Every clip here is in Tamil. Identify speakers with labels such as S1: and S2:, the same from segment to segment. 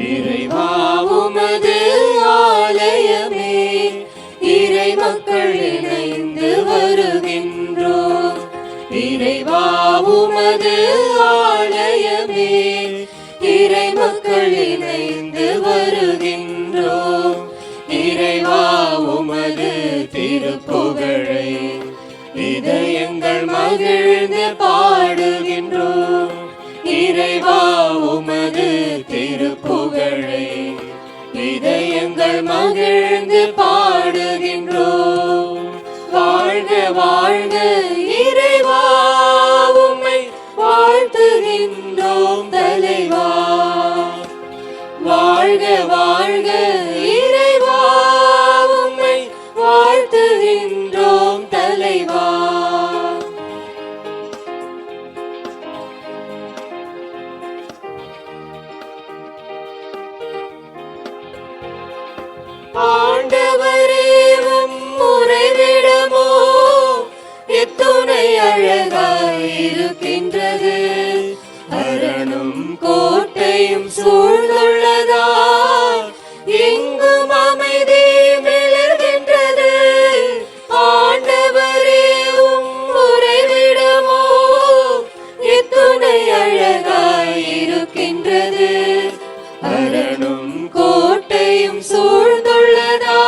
S1: இறைவா உமது ஆலயமே, இறை மக்கள் இணைந்து வருகின்றோம். இறைவா உமது ஆலயமே, இறை மக்கள் இணைந்து வருகின்றோம். இறைவா உமது திருப்புகழை இதயங்கள் மகிழ்ந்து பாடுகின்றோம். இறைவா உமது திருப்புகழை இதயங்கள் மகிழ்ந்து பாடுகின்றோம். வாழ்க வாழ்க இறைவா, உம்மை வாழ்த்துகின்றோம் தலைவா. வாழ்க வாழ்க இறைவா, உம்மை வாழ்த்துகின்றோம் தலைவா. ஆண்டவரே உம் உறைவிடமோ எத்துணை அழகாயிருக்கின்றது. அரணும் கோட்டையும் சூழ்ந்துள்ளதா, எங்கும் அமைதி மிளர்கின்றது. ஆண்டவரே உம் உறைவிடமோ எத்துணை அழகாயிருக்கின்றது. அரணும் கோட்டையும் சூழ்ந்துள்ளதா,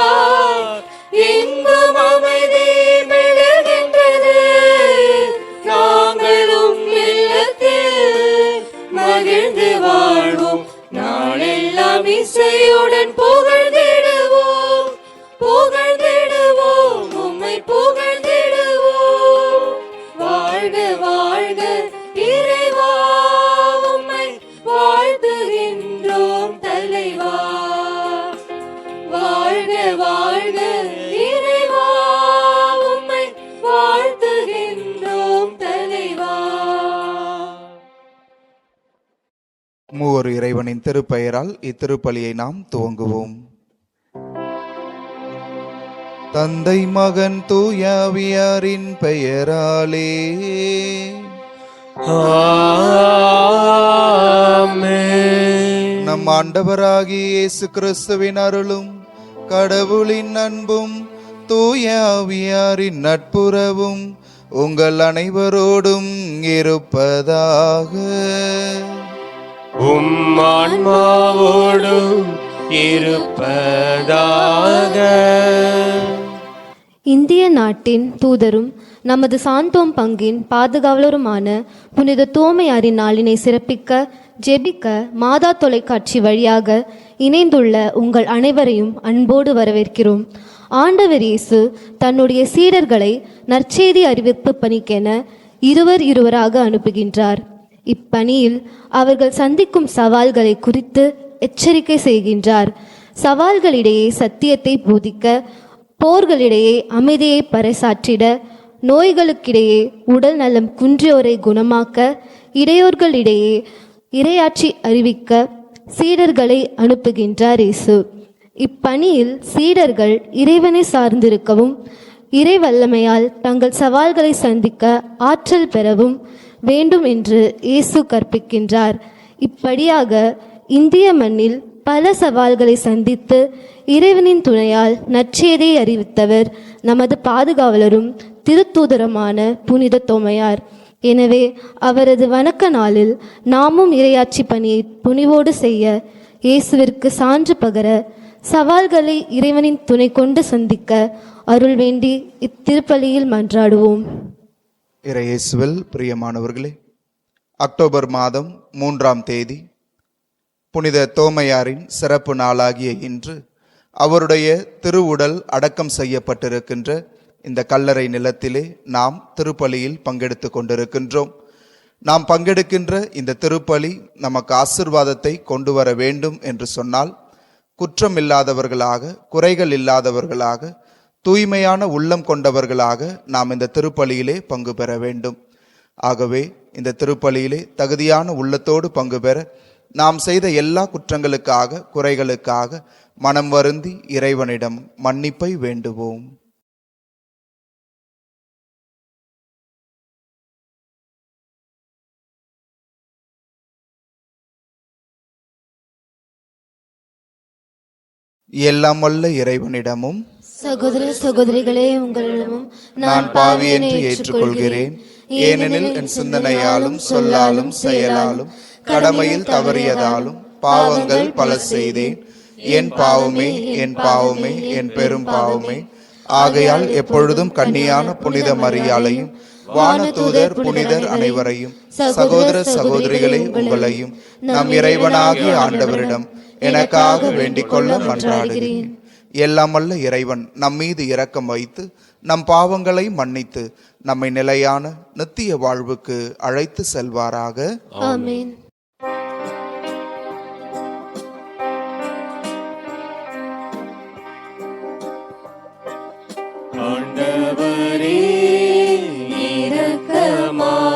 S1: எங்கும் அமைதி மிளர்கின்றது. நாங்களும் இல்லத்தில் மகிழ்ந்து வாழ்வோம், நாளெல்லாம் இசையுடன் புகழ்ந்திடுவோம். புகழ்ந்திடுவோம், உம்மை புகழ்ந்திடுவோம். வாழ்க வாழ்க இறைவா, உம்மை வாழ்த்துகின்றோம் தலைவா. வாழ்க வாழ்க இறைவா, உம்மை வாழ்த்துகின்றோம் தலைவா.
S2: மூவர் இறைவனின் திருப்பெயரால் இத்திருப்பலியை நாம் துவங்குவோம். தந்தை மகன் தூயாவியாரின் பெயராலே
S1: ஆமென்.
S2: நம் ஆண்டவராகிய இயேசு கிறிஸ்துவின் அருளும் கடவுளின் அன்பும் தூயாவியாரின் நட்புறவும் உங்கள் அனைவரோடும் இருப்பதாக.
S1: உம் ஆன்மாவோடும் இருப்பதாக.
S3: இந்திய நாட்டின் தூதரும் நமது சாந்தோம் பங்கின் பாதுகாவலருமான புனித தோமையாரின் நாளினை சிறப்பிக்க ஜெபிக்க மாதா தொலைக்காட்சி வழியாக இணைந்துள்ள உங்கள் அனைவரையும் அன்போடு வரவேற்கிறோம். ஆண்டவர் இயேசு தன்னுடைய சீடர்களை நற்செய்தி அறிவிப்பு பணிக்கென இருவராக அனுப்புகின்றார். இப்பணியில் அவர்கள் சந்திக்கும் சவால்களை குறித்து எச்சரிக்கை செய்கின்றார். சவால்களிடையே சத்தியத்தை போதிக்க, போர்களிடையே அமைதியை பறைசாற்றிட, நோய்களுக்கிடையே உடல் நலம் குன்றியோரை குணமாக்க, இடையோர்களிடையே இறையாட்சி அறிவிக்க சீடர்களை அனுப்புகின்றார் இயேசு. இப்பணியில் சீடர்கள் இறைவனை சார்ந்திருக்கவும், இறை வல்லமையால் தங்கள் சவால்களை சந்திக்க ஆற்றல் பெறவும் வேண்டும் என்று இயேசு கற்பிக்கின்றார். இப்படியாக இந்திய மண்ணில் பல சவால்களை சந்தித்து இறைவனின் துணையால் நற்செய்தியை அறிவித்தவர் நமது பாதுகாவலரும் திருத்தூதருமான புனித தோமையார். எனவே அவரது வணக்க நாளில் நாமும் இறையாட்சி பணியை துணிவோடு செய்ய, இயேசுவிற்கு சான்று பகர, சவால்களை இறைவனின் துணை கொண்டு சந்திக்க அருள் வேண்டி இத்திருப்பலியில் மன்றாடுவோம்.
S2: இறையேசுவில் பிரியமானவர்களே, அக்டோபர் மாதம் 3ஆம் தேதி புனித தோமையாரின் சிறப்பு நாளாகிய இன்று அவருடைய திருவுடல் அடக்கம் செய்யப்பட்டிருக்கின்ற இந்த கல்லறை நிலத்திலே நாம் திருப்பலியில் பங்கெடுத்து கொண்டிருக்கின்றோம். நாம் பங்கெடுக்கின்ற இந்த திருப்பலி நமக்கு ஆசீர்வாதத்தை கொண்டு வர வேண்டும் என்று சொன்னால், குற்றம் இல்லாதவர்களாக, குறைகள் இல்லாதவர்களாக, தூய்மையான உள்ளம் கொண்டவர்களாக நாம் இந்த திருப்பலியிலே பங்கு பெற வேண்டும். ஆகவே இந்த திருப்பலியிலே தகுதியான உள்ளத்தோடு பங்கு பெற நாம் செய்த எல்லா குற்றங்களுக்காக, குறைகளுக்காக மனம் வருந்தி இறைவனிடம் மன்னிப்பை வேண்டுவோம். எல்லாம் வல்ல இறைவனிடமும்
S3: சகோதர சகோதரிகளே, உங்களிடமும்
S2: நான் பாவி என்று ஏற்றுக்கொள்கிறேன். ஏனெனில் என் சிந்தனையாலும் சொல்லாலும் செயலாலும் கடமையில் தவறியதாலும் பாவங்கள் பல செய்தேன். என் பாவமே, என் பாவமே, என் பெரும் பாவமே. ஆகையால் எப்பொழுதும் கன்னியான புனித மரியாளையும் வானதூதர் புனிதர் அனைவரையும் சகோதர சகோதரிகளே உங்களையும் நம் இறைவனாகிய ஆண்டவரிடம் எனக்காக வேண்டிக் கொள்ள மன்றாடுகிறேன். எல்லாம் வல்ல இறைவன் நம் மீது இரக்கம் வைத்து நம் பாவங்களை மன்னித்து நம்மை நிலையான நித்திய வாழ்வுக்கு அழைத்து செல்வாராக.
S3: ஆமென்.
S1: ஆண்டவரே இரக்கமாயிரும்.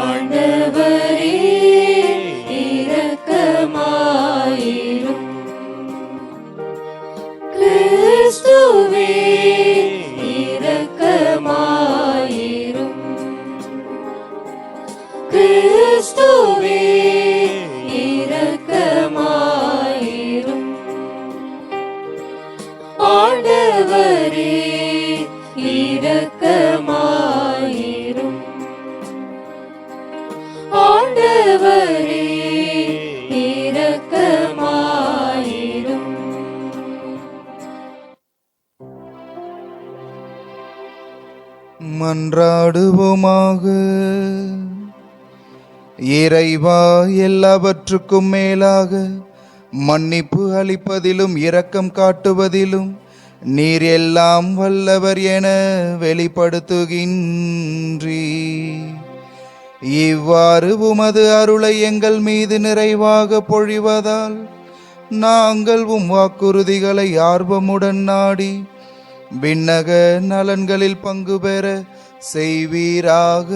S1: ஆண்டவரே இரக்கமாயிரும். கிறிஸ்துவே இரக்கமாயிரும். கிறிஸ்துவே இரக்கமாயிரும். ஆண்டவரே இரக்கமாயிரும். ஆண்டவரே இரக்கமாயிரும்.
S2: மன்றாடுவோமாக. இறைவா, எல்லாவற்றுக்கும் மேலாக மன்னிப்பு அளிப்பதிலும் இரக்கம் காட்டுவதிலும் நீர் எல்லாம் வல்லவர் என வெளிப்படுத்துகின்றீ. இவ்வாறு உமது அருளை எங்கள் மீது நிறைவாக பொழிவதால் நாங்கள் உம் வாக்குறுதிகளை ஆர்வமுடன் நாடி விண்ணக நலன்களில் பங்கு பெற செய்வீராக.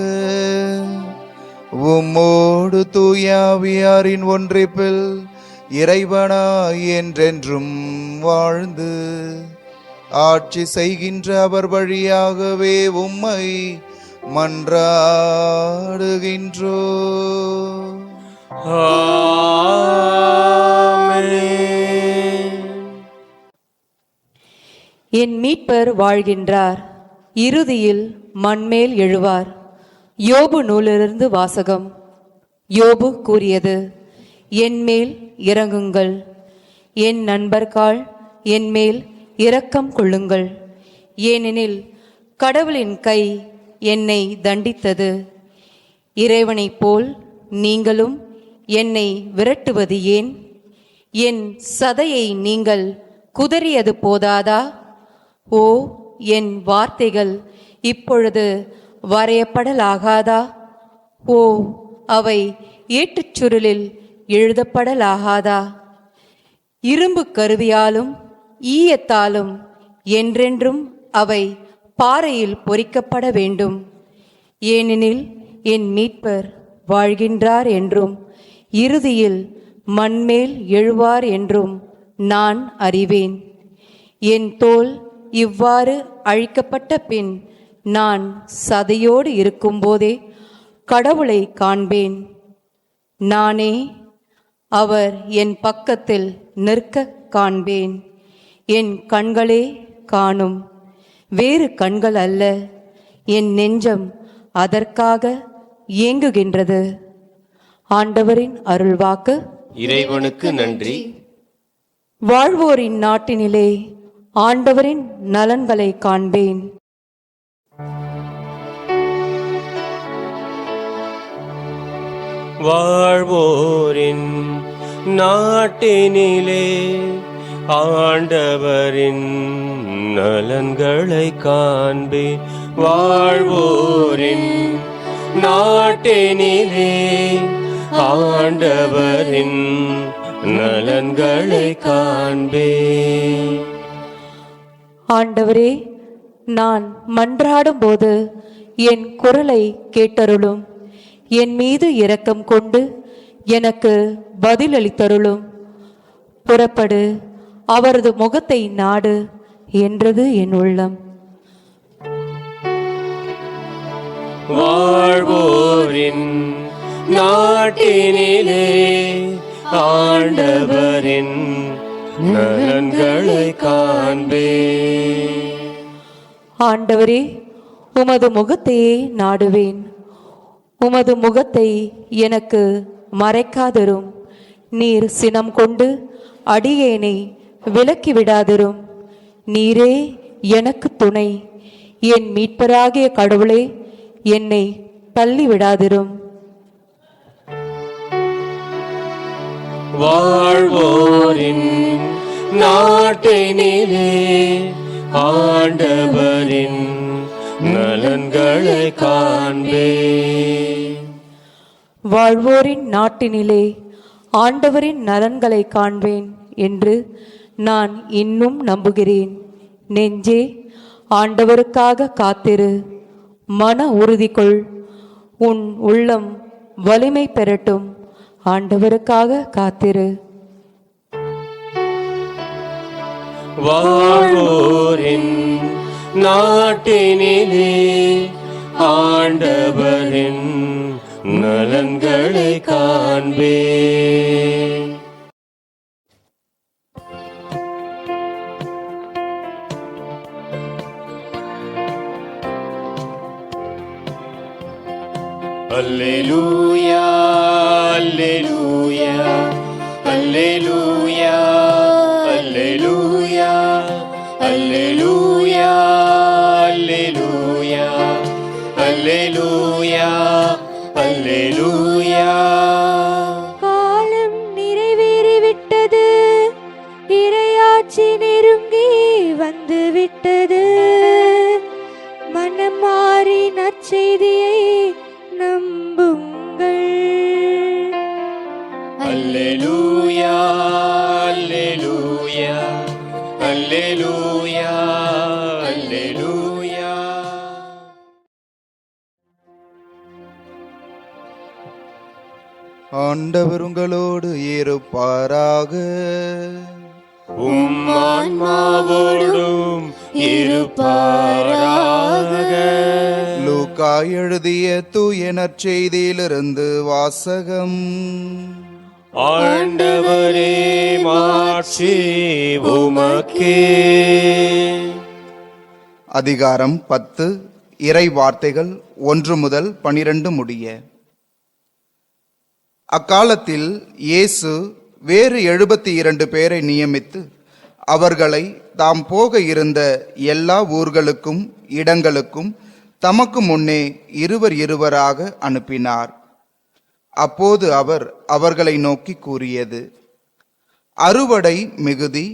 S2: உம்மோடு தூயாவியாரின் ஒன்றிப்பில் இறைவனாய் என்றென்றும் வாழ்ந்து ஆட்சி செய்கின்ற அவர் வழியாகவே உம்மை மன்றாடுகின்றோ.
S4: என் மீட்பர் வாழ்கின்றார், இறுதியில் மண்மேல் எழுவார். யோபு நூலிலிருந்து வாசகம். யோபு கூறியது: என்மேல் இரங்குங்கள், என் நண்பர்காள் என்மேல் இரக்கம் கொள்ளுங்கள். ஏனெனில் கடவுளின் கை என்னை தண்டித்தது. இறைவனைப் போல் நீங்களும் என்னை விரட்டுவது ஏன்? என் சதையை நீங்கள் குதறியது போதாதா? ஓ, என் வார்த்தைகள் இப்பொழுது வரையப்படலாகாதா? ஓ, அவை ஏட்டுச் சுருளில் எழுதப்படலாகாதா? இரும்பு கருவியாலும் ஈயத்தாலும் என்றென்றும் அவை பாறையில் பொறிக்கப்பட வேண்டும். ஏனெனில் என் மீட்பர் வாழ்கின்றார் என்றும் இறுதியில் மண்மேல் எழுவார் என்றும் நான் அறிவேன். என் தோல் இவ்வாறு அழிக்கப்பட்ட பின் நான் சதையோடு இருக்கும்போதே கடவுளை காண்பேன். நானே அவர் என் பக்கத்தில் நிற்க காண்பேன். என் கண்களே காணும், வேறு கண்கள் அல்ல. என் நெஞ்சம் அதற்காக ஏங்குகின்றது. ஆண்டவரின் அருள்வாக்கு.
S1: இறைவனுக்கு நன்றி.
S4: வாழ்வோரின் நாட்டினிலே ஆண்டவரின் நலன்களை காண்பேன்.
S1: வாழ்வோரின் நாட்டினிலே ஆண்டவரின் நலன்களை காண்பேன். வாழ்வோரின் நாட்டினிலே ஆண்டவரின் நலன்களை காண்பேன்.
S4: ஆண்டவரே, நான் மன்றாடும்போது என் குரலை கேட்டருளும். என் மீது இரக்கம் கொண்டு எனக்கு பதிலளித்தருளும். புறப்படு, அவரது முகத்தை நாடு என்றது என் உள்ளம்.
S1: வாழ்வோரின் நாட்டினிலே ஆண்டவரின் நலன்களை காண்பேன்.
S4: ஆண்டவரே, உமது முகத்தையே நாடுவேன். உமது முகத்தை எனக்கு மறைக்காதிரும். நீர் சினம் கொண்டு அடியேனை விலக்கி விடாதிரும். நீரே எனக்கு துணை. என் மீட்பராகிய கடவுளே, என்னை தள்ளி விடாதிரும்.
S1: வாழ்வோரின் நாட்டினிலே ஆண்டவரின் நலன்களை காண்பேன்.
S4: வாழ்வோரின் நாட்டினிலே ஆண்டவரின் நலன்களை காண்பேன் என்று நான் இன்னும் நம்புகிறேன். நெஞ்சே, ஆண்டவருக்காக காத்திரு. மன உறுதி கொள். உன் உள்ளம் வலிமை பெறட்டும். ஆண்டவருக்காக காத்திரு.
S1: வாழ்வோரின் நாட்டினிலே ஆண்டவரின் நலன்களை காண்பேன். அல்லேலூயா, அல்லேலூயா, அல்லேலூயா, அல்லேலூயா, அல்லேலூயா, அல்லேலூயா, அல்லேலூயா, அல்லேலூயா.
S5: காலம் நிறைவேறிவிட்டது, இறையாட்சி நெருங்கி வந்து விட்டது. மனம் மாறி நற்செய்தியை நம்புங்கள்.
S1: அல்லேலூயா, அல்லேலூயா, அல்லேலூயா, அல்லேலூயா.
S2: ஆண்டவர் உங்களோடு இருப்பாராக.
S1: உம் ஆன்மாவோடும் இருப்பாராக.
S2: லூக்கா எழுதிய தூய நற்செய்தியிலிருந்து வாசகம்.
S1: ஆண்டவரே, மாட்சி உமக்கே.
S2: அதிகாரம் 10, இறை வார்த்தைகள் 1 முதல் 12 முடிய. அக்காலத்தில் இயேசு வேறு 72 பேரை நியமித்து அவர்களை தாம் போக இருந்த எல்லா ஊர்களுக்கும் இடங்களுக்கும் தமக்கு முன்னே இருவராக அனுப்பினார். அப்போது அவர் அவர்களை நோக்கி கூறியது: அறுவடை மிகுதி,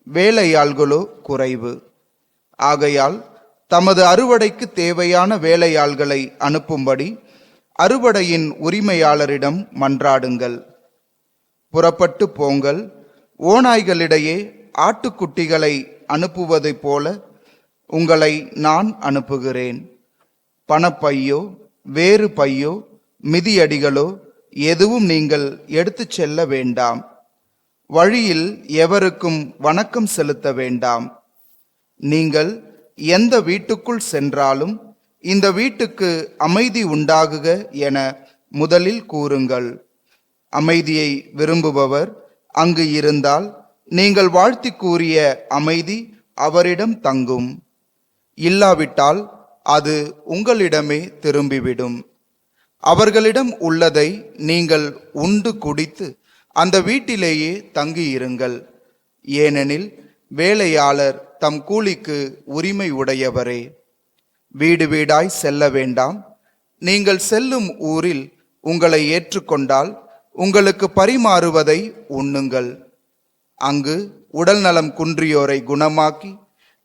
S2: வேலையாள்களோ குறைவு. ஆகையால் தமது அறுவடைக்கு தேவையான வேலையாள்களை அனுப்பும்படி அறுவடையின் உரிமையாளரிடம் மன்றாடுங்கள். புறப்பட்டு போங்கள். ஓநாய்களிடையே ஆட்டுக்குட்டிகளை அனுப்புவதை போல உங்களை நான் அனுப்புகிறேன். பணப்பையோ வேறு பையோ மிதியடிகளோ எதுவும் நீங்கள் எடுத்துச் செல்ல வேண்டாம். வழியில் எவருக்கும் வணக்கம் செலுத்த வேண்டாம். நீங்கள் எந்த வீட்டுக்குள் சென்றாலும் இந்த வீட்டுக்கு அமைதி உண்டாகுக என முதலில் கூறுங்கள். அமைதியை விரும்புபவர் அங்கு இருந்தால் நீங்கள் வாழ்த்தி கூறிய அமைதி அவரிடம் தங்கும். இல்லாவிட்டால் அது உங்களிடமே திரும்பிவிடும். அவர்களிடம் உள்ளதை நீங்கள் உண்டு குடித்து அந்த வீட்டிலேயே தங்கியிருங்கள். ஏனெனில் வேலையாளர் தம் கூலிக்கு உரிமை உடையவரே. வீடு வீடாய் செல்ல வேண்டாம். நீங்கள் செல்லும் ஊரில் உங்களை ஏற்றுக்கொண்டால் உங்களுக்கு பரிமாறுவதை உண்ணுங்கள். அங்கு உடல் நலம் குன்றியோரை குணமாக்கி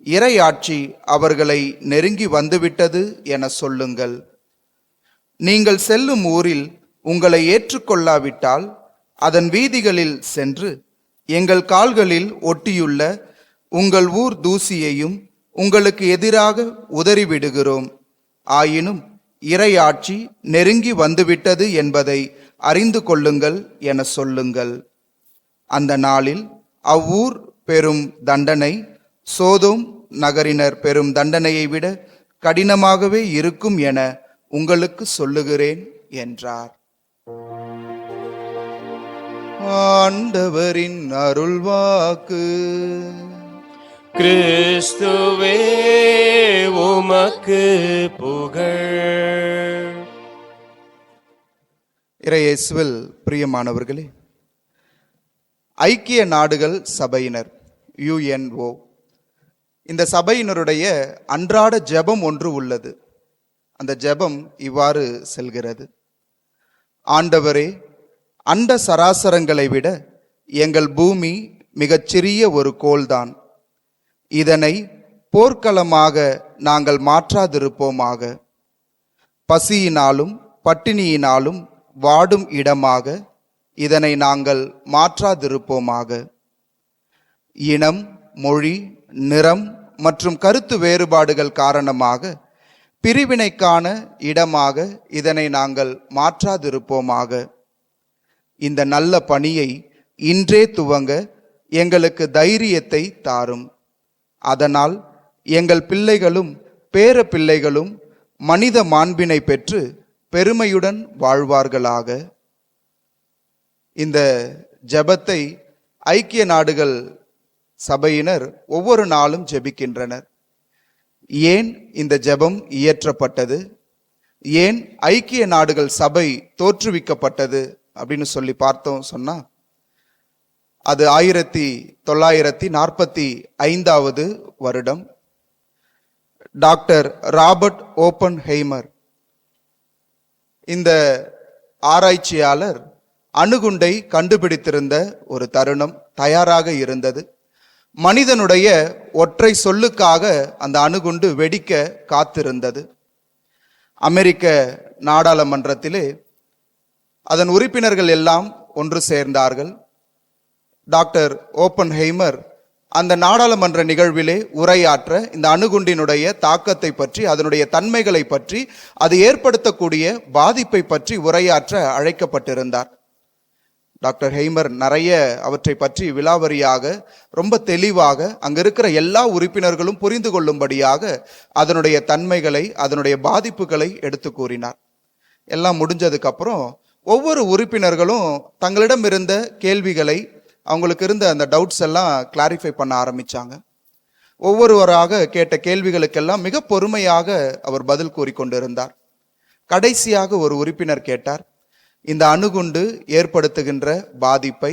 S2: இறையாட்சி அவர்களை நெருங்கி வந்துவிட்டது என சொல்லுங்கள். நீங்கள் செல்லும் ஊரில் உங்களை ஏற்றுக்கொள்ளாவிட்டால் அதன் வீதிகளில் சென்று எங்கள் கால்களில் ஒட்டியுள்ள உங்கள் ஊர் தூசியையும் உங்களுக்கு எதிராக உதறிவிடுகிறோம். ஆயினும் இறையாட்சி நெருங்கி வந்துவிட்டது என்பதை அறிந்து கொள்ளுங்கள் என சொல்லுங்கள். அந்த நாளில் அவ்வூர் பெரும் தண்டனை சோதோம் நகரினர் பெரும் தண்டனையை விட கடினமாகவே இருக்கும் என உங்களுக்கு சொல்லுகிறேன் என்றார். ஆண்டவரின் அருள்வாக்கு.
S1: கிறிஸ்துவே உமக்கு புகழ்.
S2: இறையேசுவில் பிரியமானவர்களே, ஐக்கிய நாடுகள் சபையினர் UNO, இந்த சபையினருடைய அன்றாட ஜெபம் ஒன்று உள்ளது. அந்த ஜெபம் இவ்வாறு செல்கிறது: ஆண்டவரே, அண்ட சராசரங்களை விட எங்கள் பூமி மிகச்சிறிய ஒரு கோள்தான். இதனை போர்க்களமாக நாங்கள் மாற்றாதிருப்போமாக. பசியினாலும் பட்டினியினாலும் வாடும் இடமாக இதனை நாங்கள் மாற்றாதிருப்போமாக. இனம், மொழி, நிறம் மற்றும் கருத்து வேறுபாடுகள் காரணமாக பிரிவினைக்கான இடமாக இதனை நாங்கள் மாற்றாதிருப்போமாக. இந்த நல்ல பணியை இன்றே துவங்க எங்களுக்கு தைரியத்தை தாரும். அதனால் எங்கள் பிள்ளைகளும் பேர பிள்ளைகளும் மனித மாண்பினை பெற்று பெருமையுடன் வாழ்வார்களாக. இந்த ஜெபத்தை ஐக்கிய நாடுகள் சபையினர் ஒவ்வொரு நாளும் ஜெபிக்கின்றனர். ஏன் இந்த ஜெபம் இயற்றப்பட்டது, ஏன் ஐக்கிய நாடுகள் சபை தோற்றுவிக்கப்பட்டது அப்படின்னு சொல்லி பார்த்தோம் சொன்னா, அது 1945 வருடம் டாக்டர் ராபர்ட் ஓப்பன்ஹெய்மர், இந்த ஆராய்ச்சியாளர் அணுகுண்டை கண்டுபிடித்திருந்த ஒரு தருணம் தயாராக இருந்தது. மனிதனுடைய ஒற்றை சொல்லுக்காக அந்த அணுகுண்டு வெடிக்க காத்திருந்தது. அமெரிக்க நாடாளுமன்றத்திலே அதன் உறுப்பினர்கள் எல்லாம் ஒன்று சேர்ந்தார்கள். டாக்டர் ஓப்பன்ஹெய்மர் அந்த நாடாளுமன்ற நிகழ்விலே உரையாற்ற இந்த அணுகுண்டினுடைய தாக்கத்தை பற்றி, அதனுடைய தன்மைகளை பற்றி, அது ஏற்படுத்தக்கூடிய பாதிப்பை பற்றி உரையாற்ற அழைக்கப்பட்டிருந்தார். டாக்டர் ஹெய்மர் நிறைய அவற்றை பற்றி விலாவரியாக ரொம்ப தெளிவாக அங்க இருக்கிற எல்லா உறுப்பினர்களும் புரிந்து கொள்ளும்படியாக அதனுடைய தன்மைகளை, அதனுடைய பாதிப்புகளை எடுத்து கூறினார். எல்லாம் முடிஞ்சதுக்கு அப்புறம் ஒவ்வொரு உறுப்பினர்களும் தங்களிடம் இருந்த கேள்விகளை, அவங்களுக்கு இருந்த அந்த டவுட்ஸ் எல்லாம் கிளாரிஃபை பண்ண ஆரம்பிச்சாங்க. ஒவ்வொருவராக கேட்ட கேள்விகளுக்கெல்லாம் மிக பொறுமையாக அவர் பதில் கூறிக்கொண்டிருந்தார். கடைசியாக ஒரு உறுப்பினர் கேட்டார், இந்த அணுகுண்டு ஏற்படுத்துகின்ற பாதிப்பை,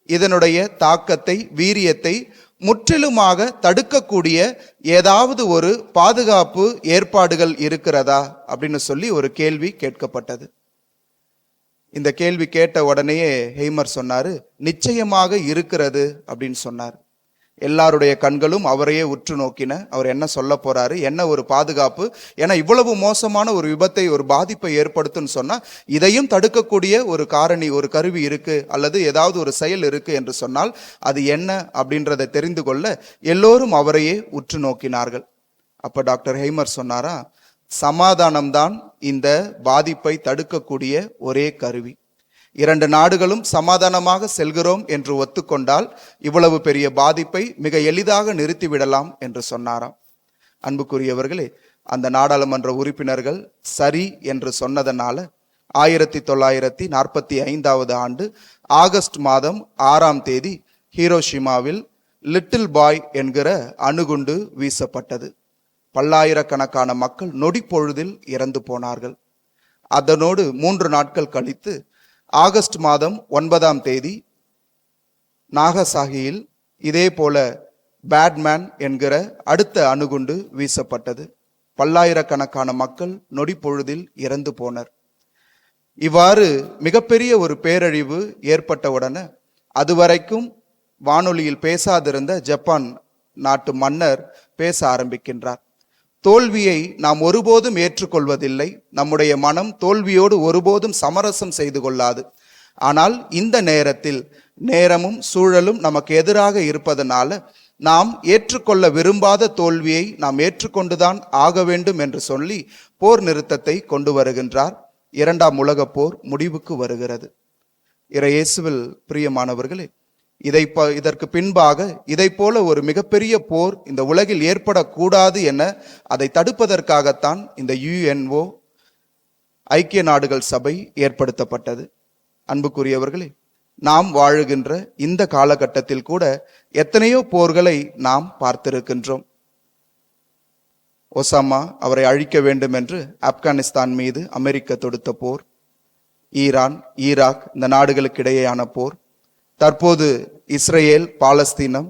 S2: இதனுடைய தாக்கத்தை, வீரியத்தை முற்றிலுமாக தடுக்கக்கூடிய ஏதாவது ஒரு பாதுகாப்பு ஏற்பாடுகள் இருக்கிறதா அப்படின்னு சொல்லி ஒரு கேள்வி கேட்கப்பட்டது. இந்த கேள்வி கேட்ட உடனேயே ஹெய்மர் சொன்னாரு, நிச்சயமாக இருக்கிறது அப்படின்னு சொன்னார். எல்லாருடைய கண்களும் அவரையே உற்று நோக்கின. அவர் என்ன சொல்ல போறாரு, என்ன ஒரு பாதுகாப்பு, ஏன்னா இவ்வளவு மோசமான ஒரு விபத்தை, ஒரு பாதிப்பை ஏற்படுத்துன்னு சொன்னா இதையும் தடுக்கக்கூடிய ஒரு காரணி, ஒரு கருவி இருக்கு, அல்லது ஏதாவது ஒரு செயல் இருக்கு என்று சொன்னால் அது என்ன அப்படின்றதை தெரிந்து கொள்ள எல்லோரும் அவரையே உற்று நோக்கினார்கள். அப்ப டாக்டர் ஹெய்மர் சொன்னாரா, சமாதானம்தான் இந்த பாதிப்பை தடுக்கக்கூடிய ஒரே கருவி. 2 நாடுகளும் சமாதானமாக செல்கிறோம் என்று ஒத்துக்கொண்டால் இவ்வளவு பெரிய பாதிப்பை மிக எளிதாக நிறுத்திவிடலாம் என்று சொன்னாராம். அன்புக்குரியவர்களே, அந்த நாடாளுமன்ற உறுப்பினர்கள் சரி என்று சொன்னதனால 1945 ஆண்டு ஆகஸ்ட் மாதம் 6ஆம் தேதி ஹீரோஷிமாவில் லிட்டில் பாய் என்கிற அணுகுண்டு வீசப்பட்டது. பல்லாயிரக்கணக்கான மக்கள் நொடி பொழுதில் இறந்து போனார்கள். அதனோடு 3 நாட்கள் கழித்து ஆகஸ்ட் மாதம் 9ஆம் தேதி நாகசாகியில் இதே போல பேட்மேன் என்கிற அடுத்த அணுகுண்டு வீசப்பட்டது. பல்லாயிரக்கணக்கான மக்கள் நொடி பொழுதில் இறந்து போனர். இவ்வாறு மிகப்பெரிய ஒரு பேரழிவு ஏற்பட்டவுடனே அதுவரைக்கும் வானொலியில் பேசாதிருந்த ஜப்பான் நாட்டு மன்னர் பேச ஆரம்பிக்கின்றார். தோல்வியை நாம் ஒருபோதும் ஏற்றுக்கொள்வதில்லை. நம்முடைய மனம் தோல்வியோடு ஒருபோதும் சமரசம் செய்து கொள்ளாது. ஆனால் இந்த நேரத்தில் நேரமும் சூழலும் நமக்கு எதிராக இருப்பதனால நாம் ஏற்றுக்கொள்ள விரும்பாத தோல்வியை நாம் ஏற்றுக்கொண்டுதான் ஆக வேண்டும் என்று சொல்லி போர் நிறுத்தத்தை கொண்டு வருகின்றார். 2ஆம் உலகப் போர் முடிவுக்கு வருகிறது. இறையேசுவில் பிரியமானவர்களே, இதற்கு பின்பாக இதை போல ஒரு மிகப்பெரிய போர் இந்த உலகில் ஏற்படக்கூடாது என அதை தடுப்பதற்காகத்தான் இந்த UNO ஐக்கிய நாடுகள் சபை ஏற்படுத்தப்பட்டது. அன்புக்குரியவர்களே, நாம் வாழுகின்ற இந்த காலகட்டத்தில் கூட எத்தனையோ போர்களை நாம் பார்த்திருக்கின்றோம். ஒசாமா அவரை அழிக்க வேண்டும் என்று ஆப்கானிஸ்தான் மீது அமெரிக்கா தொடுத்த போர், ஈரான், ஈராக் இந்த நாடுகளுக்கு இடையேயான போர், தற்போது இஸ்ரேல் பாலஸ்தீனம்,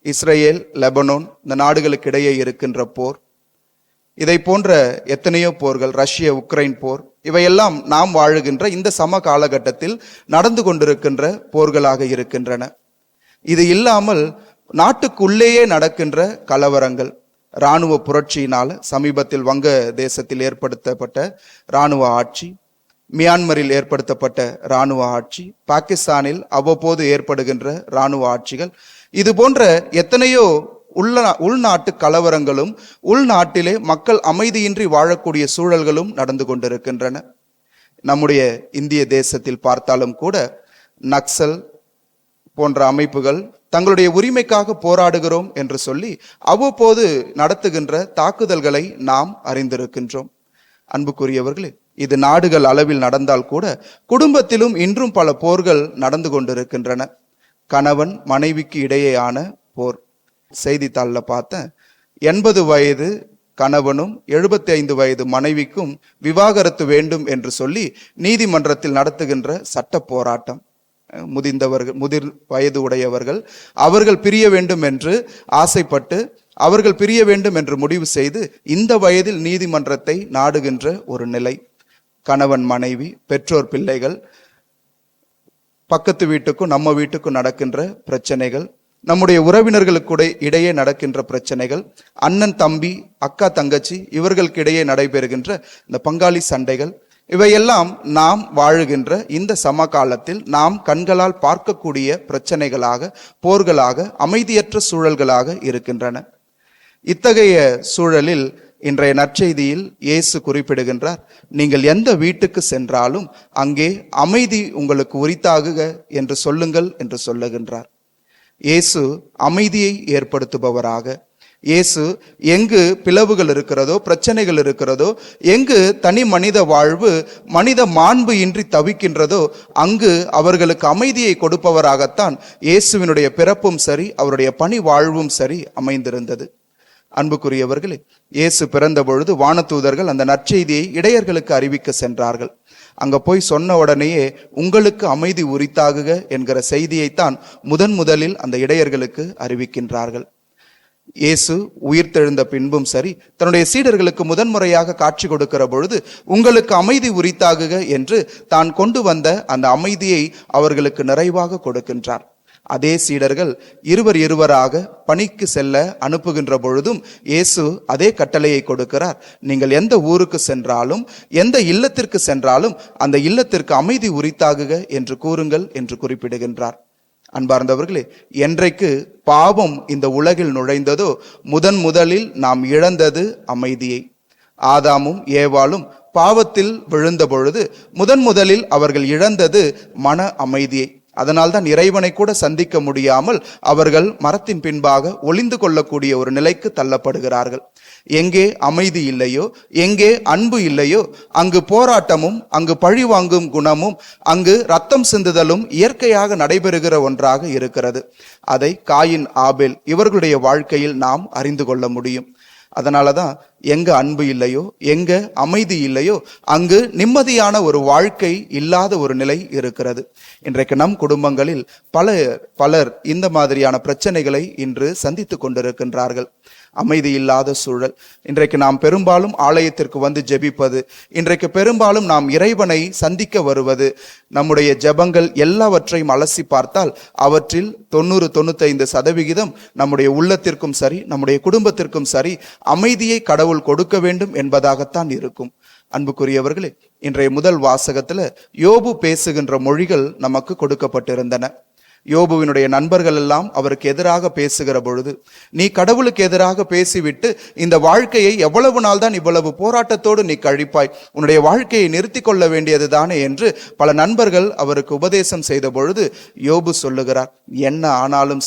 S2: இஸ்ரேல் லெபனோன் இந்த நாடுகளுக்கு இடையே இருக்கின்ற போர், இதை போன்ற எத்தனையோ போர்கள், ரஷ்ய உக்ரைன் போர், இவையெல்லாம் நாம் வாழுகின்ற இந்த சம காலகட்டத்தில் நடந்து கொண்டிருக்கின்ற போர்களாக இருக்கின்றன. இது இல்லாமல் நாட்டுக்குள்ளேயே நடக்கின்ற கலவரங்கள், இராணுவ புரட்சியினால் சமீபத்தில் வங்க தேசத்தில் ஏற்படுத்தப்பட்ட இராணுவ ஆட்சி, மியான்மரில் ஏற்படுத்தப்பட்ட இராணுவ ஆட்சி, பாகிஸ்தானில் அவ்வப்போது ஏற்படுகின்ற இராணுவ ஆட்சிகள், இது போன்ற எத்தனையோ உள்நாட்டு கலவரங்களும் உள்நாட்டிலே மக்கள் அமைதியின்றி வாழக்கூடிய சூழல்களும் நடந்து கொண்டிருக்கின்றன. நம்முடைய இந்திய தேசத்தில் பார்த்தாலும் கூட நக்சல் போன்ற அமைப்புகள் தங்களுடைய உரிமைக்காக போராடுகிறோம் என்று சொல்லி அவ்வப்போது நடத்துகின்ற தாக்குதல்களை நாம் அறிந்திருக்கின்றோம். அன்புக்குரியவர்களே, இது நாடுகள் அளவில் நடந்தால் கூட குடும்பத்திலும் இன்றும் பல போர்கள் நடந்து கொண்டிருக்கின்றன. கணவன் மனைவிக்கு இடையேயான போர். செய்தித்தாளில் பார்த்தேன், 80 வயது கணவனும் 75 வயது மனைவிக்கும் விவாகரத்து வேண்டும் என்று சொல்லி நீதிமன்றத்தில் நடத்துகின்ற சட்ட போராட்டம். முதிர் வயது உடையவர்கள் அவர்கள் பிரிய வேண்டும் என்று ஆசைப்பட்டு அவர்கள் பிரிய வேண்டும் என்று முடிவு செய்து இந்த வயதில் நீதிமன்றத்தை நாடுகின்ற ஒரு நிலை. கணவன் மனைவி, பெற்றோர் பிள்ளைகள், பக்கத்து வீட்டுக்கும் நம்ம வீட்டுக்கும் நடக்கின்ற பிரச்சனைகள், நம்முடைய உறவினர்களுக்கு இடையே நடக்கின்ற பிரச்சனைகள், அண்ணன் தம்பி, அக்கா தங்கச்சி இவர்களுக்கு இடையே நடைபெறுகின்ற இந்த பங்காளி சண்டைகள், இவையெல்லாம் நாம் வாழுகின்ற இந்த சமகாலத்தில் நாம் கண்களால் பார்க்கக்கூடிய பிரச்சனைகளாக, போர்களாக, அமைதியற்ற சூழல்களாக இருக்கின்றன. இத்தகைய சூழலில் இன்றைய நற்செய்தியில் இயேசு குறிப்பிடுகின்றார், நீங்கள் எந்த வீட்டுக்கு சென்றாலும் அங்கே அமைதி உங்களுக்கு உரித்தாகுக என்று சொல்லுங்கள் என்று சொல்லுகின்றார். இயேசு அமைதியை ஏற்படுத்துபவராக, இயேசு எங்கு பிளவுகள் இருக்கிறதோ, பிரச்சனைகள் இருக்கிறதோ, எங்கு தனி மனித வாழ்வு மனித மாண்பு இன்றி தவிக்கின்றதோ அங்கு அவர்களுக்கு அமைதியை கொடுப்பவராகத்தான் இயேசுவினுடைய பிறப்பும் சரி, அவருடைய பணி வாழ்வும் சரி அமைந்திருந்தது. அன்புக்குரியவர்களே, இயேசு பிறந்த பொழுது வானதூதர்கள் அந்த நற்செய்தியை இடையர்களுக்கு அறிவிக்க சென்றார்கள். அங்க போய் சொன்ன உடனேயே உங்களுக்கு அமைதி உரித்தாகுக என்கிற செய்தியைத்தான் முதலில் அந்த இடையர்களுக்கு அறிவிக்கின்றார்கள். இயேசு உயிர்த்தெழுந்த பின்பும் சரி, தன்னுடைய சீடர்களுக்கு முதன்முறையாக காட்சி கொடுக்கிற பொழுது உங்களுக்கு அமைதி உரித்தாகுக என்று தான் கொண்டு வந்த அந்த அமைதியை அவர்களுக்கு நிறைவாக கொடுக்கின்றார். அதே சீடர்கள் இருவராக பணிக்கு செல்ல அனுப்புகின்ற பொழுதும் இயேசு அதே கட்டளையை கொடுக்கிறார். நீங்கள் எந்த ஊருக்கு சென்றாலும், எந்த இல்லத்திற்கு சென்றாலும் அந்த இல்லத்திற்கு அமைதி உரித்தாகுக என்று கூறுங்கள் என்று குறிப்பிடுகின்றார். அன்பார்ந்தவர்களே, என்றைக்கு பாவம் இந்த உலகில் நுழைந்ததோ முதலில் நாம் இழந்தது அமைதியை. ஆதாமும் ஏவாளும் பாவத்தில் விழுந்த பொழுது முதலில் அவர்கள் இழந்தது மன அமைதியை. அதனால்தான் இறைவனை கூட சந்திக்க முடியாமல் அவர்கள் மரத்தின் பின்பாக ஒளிந்து கொள்ளக்கூடிய ஒரு நிலைக்கு தள்ளப்படுகிறார்கள். எங்கே அமைதி இல்லையோ, எங்கே அன்பு இல்லையோ அங்கு போராட்டமும், அங்கு பழி வாங்கும் குணமும், அங்கு ரத்தம் சிந்துதலும் இயற்கையாக நடைபெறுகிற ஒன்றாக இருக்கிறது. அதை காயின், ஆபேல் இவர்களுடைய வாழ்க்கையில் நாம் அறிந்து கொள்ள முடியும். அதனாலதான் எங்க அன்பு இல்லையோ, எங்க அமைதி இல்லையோ அங்கு நிம்மதியான ஒரு வாழ்க்கை இல்லாத ஒரு நிலை இருக்கிறது. இன்றைக்கு நம் குடும்பங்களில் பலர் இந்த மாதிரியான பிரச்சனைகளை இன்று சந்தித்துக் கொண்டிருக்கின்றார்கள். அமைதி இல்லாத சூழல். இன்றைக்கு நாம் பெரும்பாலும் ஆலயத்திற்கு வந்து ஜெபிப்பது, இன்றைக்கு பெரும்பாலும் நாம் இறைவனை சந்திக்க வருவது, நம்முடைய ஜெபங்கள் எல்லாவற்றையும் அலசி பார்த்தால் அவற்றில் 90-95% நம்முடைய உள்ளத்திற்கும் சரி, நம்முடைய குடும்பத்திற்கும் சரி அமைதியை கடவுள் கொடுக்க வேண்டும் என்பதாகத்தான் இருக்கும். அன்புக்குரியவர்களே, இன்றைய முதல் வாசகத்துல யோபு பேசுகின்ற மொழிகள் நமக்கு கொடுக்கப்பட்டிருந்தன. யோபுவினுடைய நண்பர்கள் எல்லாம் அவருக்கு எதிராக பேசுகிற பொழுது, நீ கடவுளுக்கு எதிராக பேசிவிட்டு இந்த வாழ்க்கையை எவ்வளவு நாள் தான் இவ்வளவு போராட்டத்தோடு நீ கழிப்பாய், உன்னுடைய வாழ்க்கையை நிறுத்தி கொள்ள வேண்டியது தானே என்று பல நண்பர்கள் அவருக்கு உபதேசம் செய்த பொழுது யோபு சொல்லுகிறார், என்ன ஆனாலும்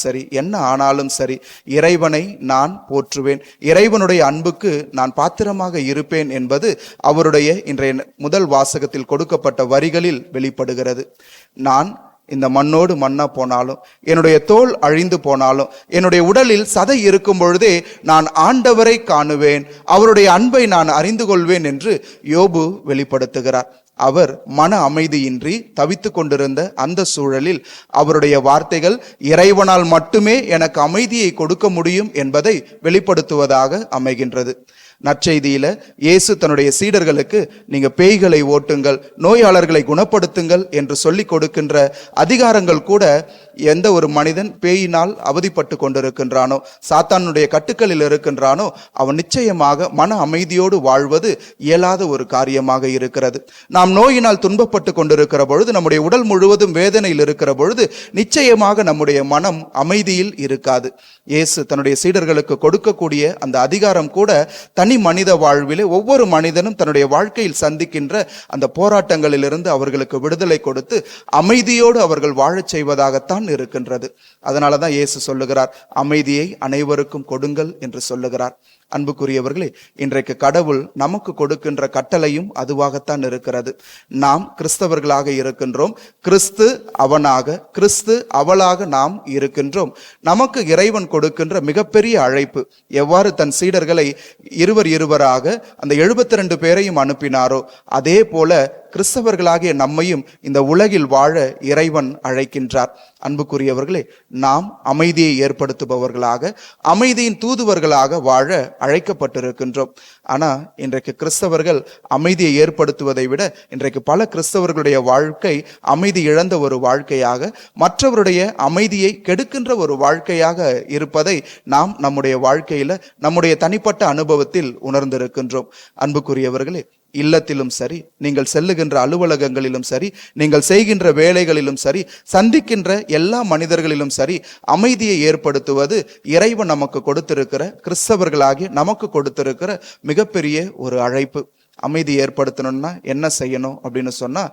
S2: சரி இறைவனை நான் போற்றுவேன், இறைவனுடைய அன்புக்கு நான் பாத்திரமாக இருப்பேன் என்பது அவருடைய இன்றைய முதல் வாசகத்தில் கொடுக்கப்பட்ட வரிகளில் வெளிப்படுகிறது. நான் இந்த மண்ணோடு மண்ணா போனாலும், என்னுடைய தோல் அழிந்து போனாலும், என்னுடைய உடலில் சதை இருக்கும் பொழுதே நான் ஆண்டவரை காணுவேன், அவருடைய அன்பை நான் அறிந்து கொள்வேன் என்று யோபு வெளிப்படுத்துகிறார். அவர் மன அமைதியின்றி தவித்து கொண்டிருந்த அந்த சூழலில் அவருடைய வார்த்தைகள் இறைவனால் மட்டுமே எனக்கு அமைதியை கொடுக்க முடியும் என்பதை வெளிப்படுத்துவதாக அமைகின்றது. நற்செய்தியில இயேசு தன்னுடைய சீடர்களுக்கு நீங்க பேய்களை ஓட்டுங்கள், நோயாளர்களை குணப்படுத்துங்கள் என்று சொல்லிக் கொடுக்கின்ற அதிகாரங்கள் கூட எந்த ஒரு மனிதன் பேயினால் அவதிப்பட்டு கொண்டிருக்கின்றானோ, சாத்தானுடைய கட்டுக்களில் இருக்கின்றானோ, அவன் நிச்சயமாக மன அமைதியோடு வாழ்வது இயலாத ஒரு காரியமாக இருக்கிறது. நாம் நோயினால் துன்பப்பட்டு கொண்டிருக்கிற பொழுது, நம்முடைய உடல் முழுவதும் வேதனையில் இருக்கிற பொழுது நிச்சயமாக நம்முடைய மனம் அமைதியில் இருக்காது. இயேசு தன்னுடைய சீடர்களுக்கு கொடுக்கக்கூடிய அந்த அதிகாரம் கூட தனி மனித வாழ்விலே ஒவ்வொரு மனிதனும் தன்னுடைய வாழ்க்கையில் சந்திக்கின்ற அந்த போராட்டங்களிலிருந்து அவர்களுக்கு விடுதலை கொடுத்து அமைதியோடு அவர்கள் வாழச் செய்வதாகத்தான் இருக்கின்றது. அதனாலதான் இயேசு சொல்லுகிறார், அமைதியை அனைவருக்கும் கொடுங்கள் என்று சொல்லுகிறார். அன்புக்குரியவர்களே, இன்றைக்கு கடவுள் நமக்கு கொடுக்கின்ற கட்டளையும் அதுவாகத்தான் இருக்கிறது. நாம் கிறிஸ்தவர்களாக இருக்கின்றோம், கிறிஸ்து அவனாக, கிறிஸ்து அவளாக நாம் இருக்கின்றோம். நமக்கு இறைவன் கொடுக்கின்ற மிகப்பெரிய அழைப்பு, எவ்வாறு தன் சீடர்களை இருவராக அந்த 72 பேரையும் அனுப்பினாரோ, அதே போல கிறிஸ்தவர்களாகிய நம்மையும் இந்த உலகில் வாழ இறைவன் அழைக்கின்றார். அன்புக்குரியவர்களே, நாம் அமைதியை ஏற்படுத்துபவர்களாக, அமைதியின் தூதுவர்களாக வாழ அழைக்கப்பட்டிருக்கின்றோம். ஆனா இன்றைக்கு கிறிஸ்தவர்கள் அமைதியை ஏற்படுத்துவதை விட இன்றைக்கு பல கிறிஸ்தவர்களுடைய வாழ்க்கை அமைதி இழந்த ஒரு வாழ்க்கையாக, மற்றவருடைய அமைதியை கெடுக்கின்ற ஒரு வாழ்க்கையாக இருப்பதை நாம் நம்முடைய வாழ்க்கையில நம்முடைய தனிப்பட்ட அனுபவத்தில் உணர்ந்திருக்கின்றோம். அன்புக்குரியவர்களே, இல்லத்திலும் சரி, நீங்கள் செல்லுகின்ற அலுவலகங்களிலும் சரி, நீங்கள் செய்கின்ற வேலைகளிலும் சரி, சந்திக்கின்ற எல்லா மனிதர்களிலும் சரி, அமைதியை ஏற்படுத்துவது இறைவன் நமக்கு கொடுத்திருக்கிற, கிறிஸ்தவர்களாகி நமக்கு கொடுத்திருக்கிற மிகப்பெரிய ஒரு அழைப்பு. அமைதி ஏற்படுத்தணும்னா என்ன செய்யணும் அப்படின்னு சொன்னா,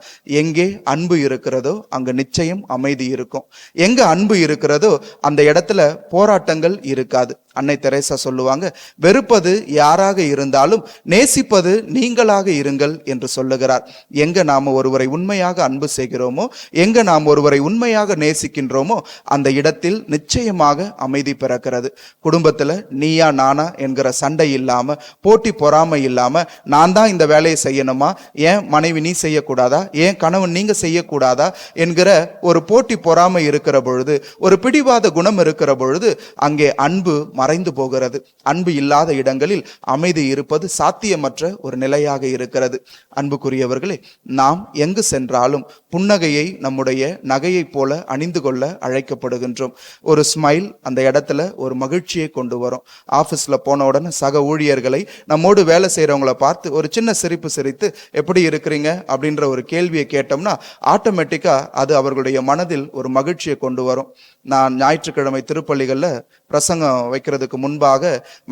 S2: எங்கே அன்பு இருக்கிறதோ அங்க நிச்சயம் அமைதி இருக்கும். எங்க அன்பு இருக்கிறதோ அந்த இடத்துல போராட்டங்கள் இருக்காது. அன்னை தெரேசா சொல்லுவாங்க, வெறுப்பது யாராக இருந்தாலும் நேசிப்பது நீங்களாக இருங்கள் என்று சொல்லுகிறார். எங்க நாம ஒருவரை உண்மையாக அன்பு செய்கிறோமோ, எங்க நாம் ஒருவரை உண்மையாக நேசிக்கின்றோமோ அந்த இடத்தில் நிச்சயமாக அமைதி பிறக்கிறது. குடும்பத்துல நீயா நானா என்கிற சண்டை இல்லாம, போட்டி பொறாமை இல்லாம, நான் தான் இந்த வேலையை செய்யணுமா, ஏன் மனைவி நீ செய்யக்கூடாதா, ஏன் கணவன் நீங்க செய்யக்கூடாதா என்கிற ஒரு போட்டி பொறாமை இருக்கிற பொழுது, ஒரு பிடிவாத குணம் இருக்கிற பொழுது அங்கே அன்பு மறைந்து போகிறது. அன்பு இல்லாத இடங்களில் அமைதி இருப்பது சாத்தியமற்ற ஒரு நிலையாக இருக்கிறது. அன்புக்குரியவர்களே, நாம் எங்கு சென்றாலும் புன்னகையை நம்முடைய நகையை போல அணிந்து கொள்ள அழைக்கப்படுகின்றோம். ஒரு ஸ்மைல் அந்த இடத்துல ஒரு மகிழ்ச்சியை கொண்டு வரும். ஆபீஸ்ல போன உடனே சக ஊழியர்களை, நம்மோடு வேலை செய்யறவங்களை பார்த்து ஒரு சின்ன சிரிப்பு சிரித்து எப்படி இருக்கிறீங்க அப்படின்ற ஒரு கேள்வியை கேட்டோம்னா ஆட்டோமேட்டிக்கா அது அவர்களுடைய மனதில் ஒரு மகிழ்ச்சியை கொண்டு வரும். நான் ஞாயிற்றுக்கிழமை திருப்பள்ளிகள்ல பிரசங்கம் வைக்கிறதுக்கு முன்பாக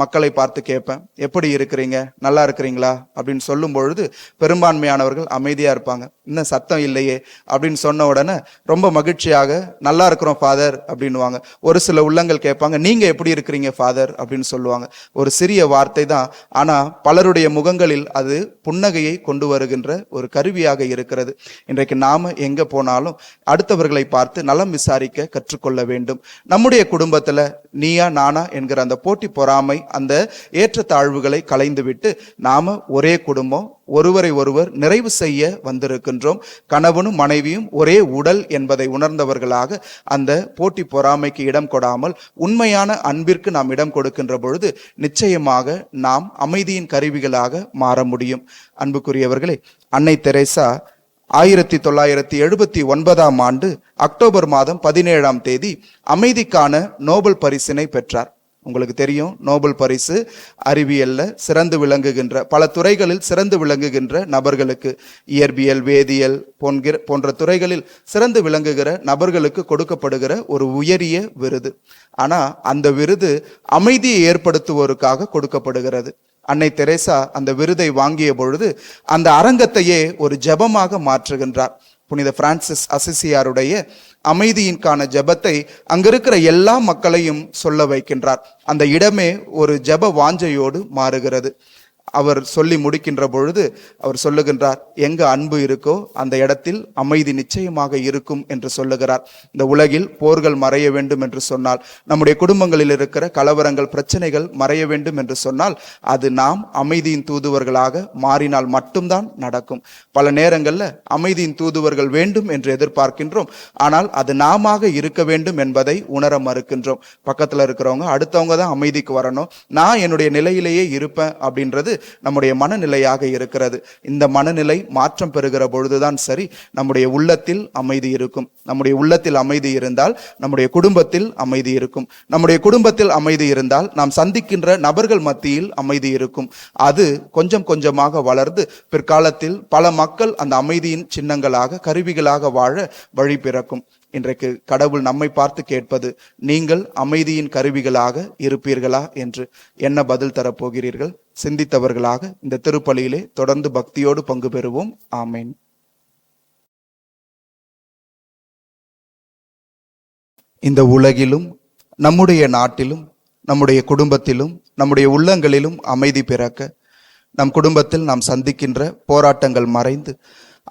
S2: மக்களை பார்த்து கேட்பேன், எப்படி இருக்கிறீங்க, நல்லா இருக்கிறீங்களா அப்படின்னு சொல்லும் பொழுது பெரும்பான்மையானவர்கள் அமைதியா இருப்பாங்க. இன்னும் சத்தம் இல்லையே அப்படின்னு சொன்ன உடனே ரொம்ப மகிழ்ச்சியாக நல்லா இருக்கிறோம் ஃபாதர் அப்படின்னுவாங்க. ஒரு சில உள்ளங்கள் கேட்பாங்க, நீங்க எப்படி இருக்கிறீங்க ஃபாதர் அப்படின்னு சொல்லுவாங்க. ஒரு சிறிய வார்த்தை தான், ஆனா பலருடைய முகங்களில் அது புன்னகையை கொண்டு வருகின்ற ஒரு கருவியாக இருக்கிறது. இன்றைக்கு நாம எங்க போனாலும் அடுத்தவர்களை பார்த்து நலம் விசாரிக்க கற்றுக்கொள்ள வேண்டும். நம்முடைய குடும்பத்துல நீயா நானா என்கிற அந்த போட்டி பொறாமை, அந்த ஏற்றத்தாழ்வுகளை களைந்துவிட்டு நாம ஒரே குடும்பம், ஒருவரை ஒருவர் நிறைவு செய்ய வந்திருக்கின்றோம். கணவனும் மனைவியும் ஒரே உடல் என்பதை உணர்ந்தவர்களாக அந்த போட்டி பொறாமைக்கு இடம் கொடாமல் உண்மையான அன்பிற்கு நாம் இடம் கொடுக்கின்ற பொழுது நிச்சயமாக நாம் அமைதியின் கருவிகளாக மாற முடியும். அன்புக்குரியவர்களே, அன்னை தெரேசா 1979 ஆண்டு அக்டோபர் மாதம் 17ஆம் தேதி அமைதிக்கான நோபல் பரிசினை பெற்றார். உங்களுக்கு தெரியும், நோபல் பரிசு அறிவியல்ல சிறந்து விளங்குகின்ற, பல துறைகளில் சிறந்து விளங்குகின்ற நபர்களுக்கு, இயற்பியல், வேதியியல் போன்ற துறைகளில் சிறந்து விளங்குகிற நபர்களுக்கு கொடுக்கப்படுகிற ஒரு உயரிய விருது. ஆனா அந்த விருது அமைதியை ஏற்படுத்துவோருக்காக கொடுக்கப்படுகிறது. அன்னை தெரேசா அந்த விருதை வாங்கிய பொழுது அந்த அரங்கத்தையே ஒரு ஜெபமாக மாற்றுகின்றார். புனித பிரான்சிஸ் அசிசியாருடைய அமைதியின்கான ஜெபத்தை அங்கிருக்கிற எல்லா மக்களையும் சொல்ல வைக்கின்றார். அந்த இடமே ஒரு ஜெப வாஞ்சையோடு மாறுகிறது. அவர் சொல்லி முடிக்கின்ற பொழுது அவர் சொல்லுகின்றார், எங்க அன்பு இருக்கோ அந்த இடத்தில் அமைதி நிச்சயமாக இருக்கும் என்று சொல்லுகிறார். இந்த உலகில் போர்கள் மறைய வேண்டும் என்று சொன்னால், நம்முடைய குடும்பங்களில் இருக்கிற கலவரங்கள் பிரச்சனைகள் மறைய வேண்டும் என்று சொன்னால், அது நாம் அமைதியின் தூதுவர்களாக மாறினால் மட்டும்தான் நடக்கும். பல நேரங்கள்ல அமைதியின் தூதுவர்கள் வேண்டும் என்று எதிர்பார்க்கின்றோம், ஆனால் அது நாம இருக்க வேண்டும் என்பதை உணர மறுக்கின்றோம். பக்கத்துல இருக்கிறவங்க அடுத்தவங்க தான் அமைதிக்கு வரணும், நான் என்னுடைய நிலையிலேயே இருப்பேன் அப்படின்றது நம்முடைய மனநிலையாக இருக்கிறது. இந்த மனநிலை மாற்றம் பெறுகிற பொழுதுதான் சரி நம்முடைய உள்ளத்தில் அமைதி இருக்கும். நம்முடைய உள்ளத்தில் அமைதி இருந்தால் நம்முடைய குடும்பத்தில் அமைதி இருக்கும். நம்முடைய குடும்பத்தில் அமைதி இருந்தால் நாம் சந்திக்கின்ற நபர்கள் மத்தியில் அமைதி இருக்கும். அது கொஞ்சம் கொஞ்சமாக வளர்ந்து பிற்காலத்தில் பல மக்கள் அந்த அமைதியின் சின்னங்களாக கருவிகளாக வாழ வழி பிறக்கும். இன்றைக்கு கடவுள் நம்மை பார்த்து கேட்பது, நீங்கள் அமைதியின் கருவிகளாக இருப்பீர்களா என்று. என்ன பதில் தரப்போகிறீர்கள்? சிந்தித்தவர்களாக இந்த திருப்பலியிலே தொடர்ந்து பக்தியோடு பங்கு பெறுவோம். ஆமேன். இந்த உலகிலும் நம்முடைய நாட்டிலும் நம்முடைய குடும்பத்திலும் நம்முடைய உள்ளங்களிலும் அமைதி பிறக்க, நம் குடும்பத்தில் நாம் சந்திக்கின்ற போராட்டங்கள் மறைந்து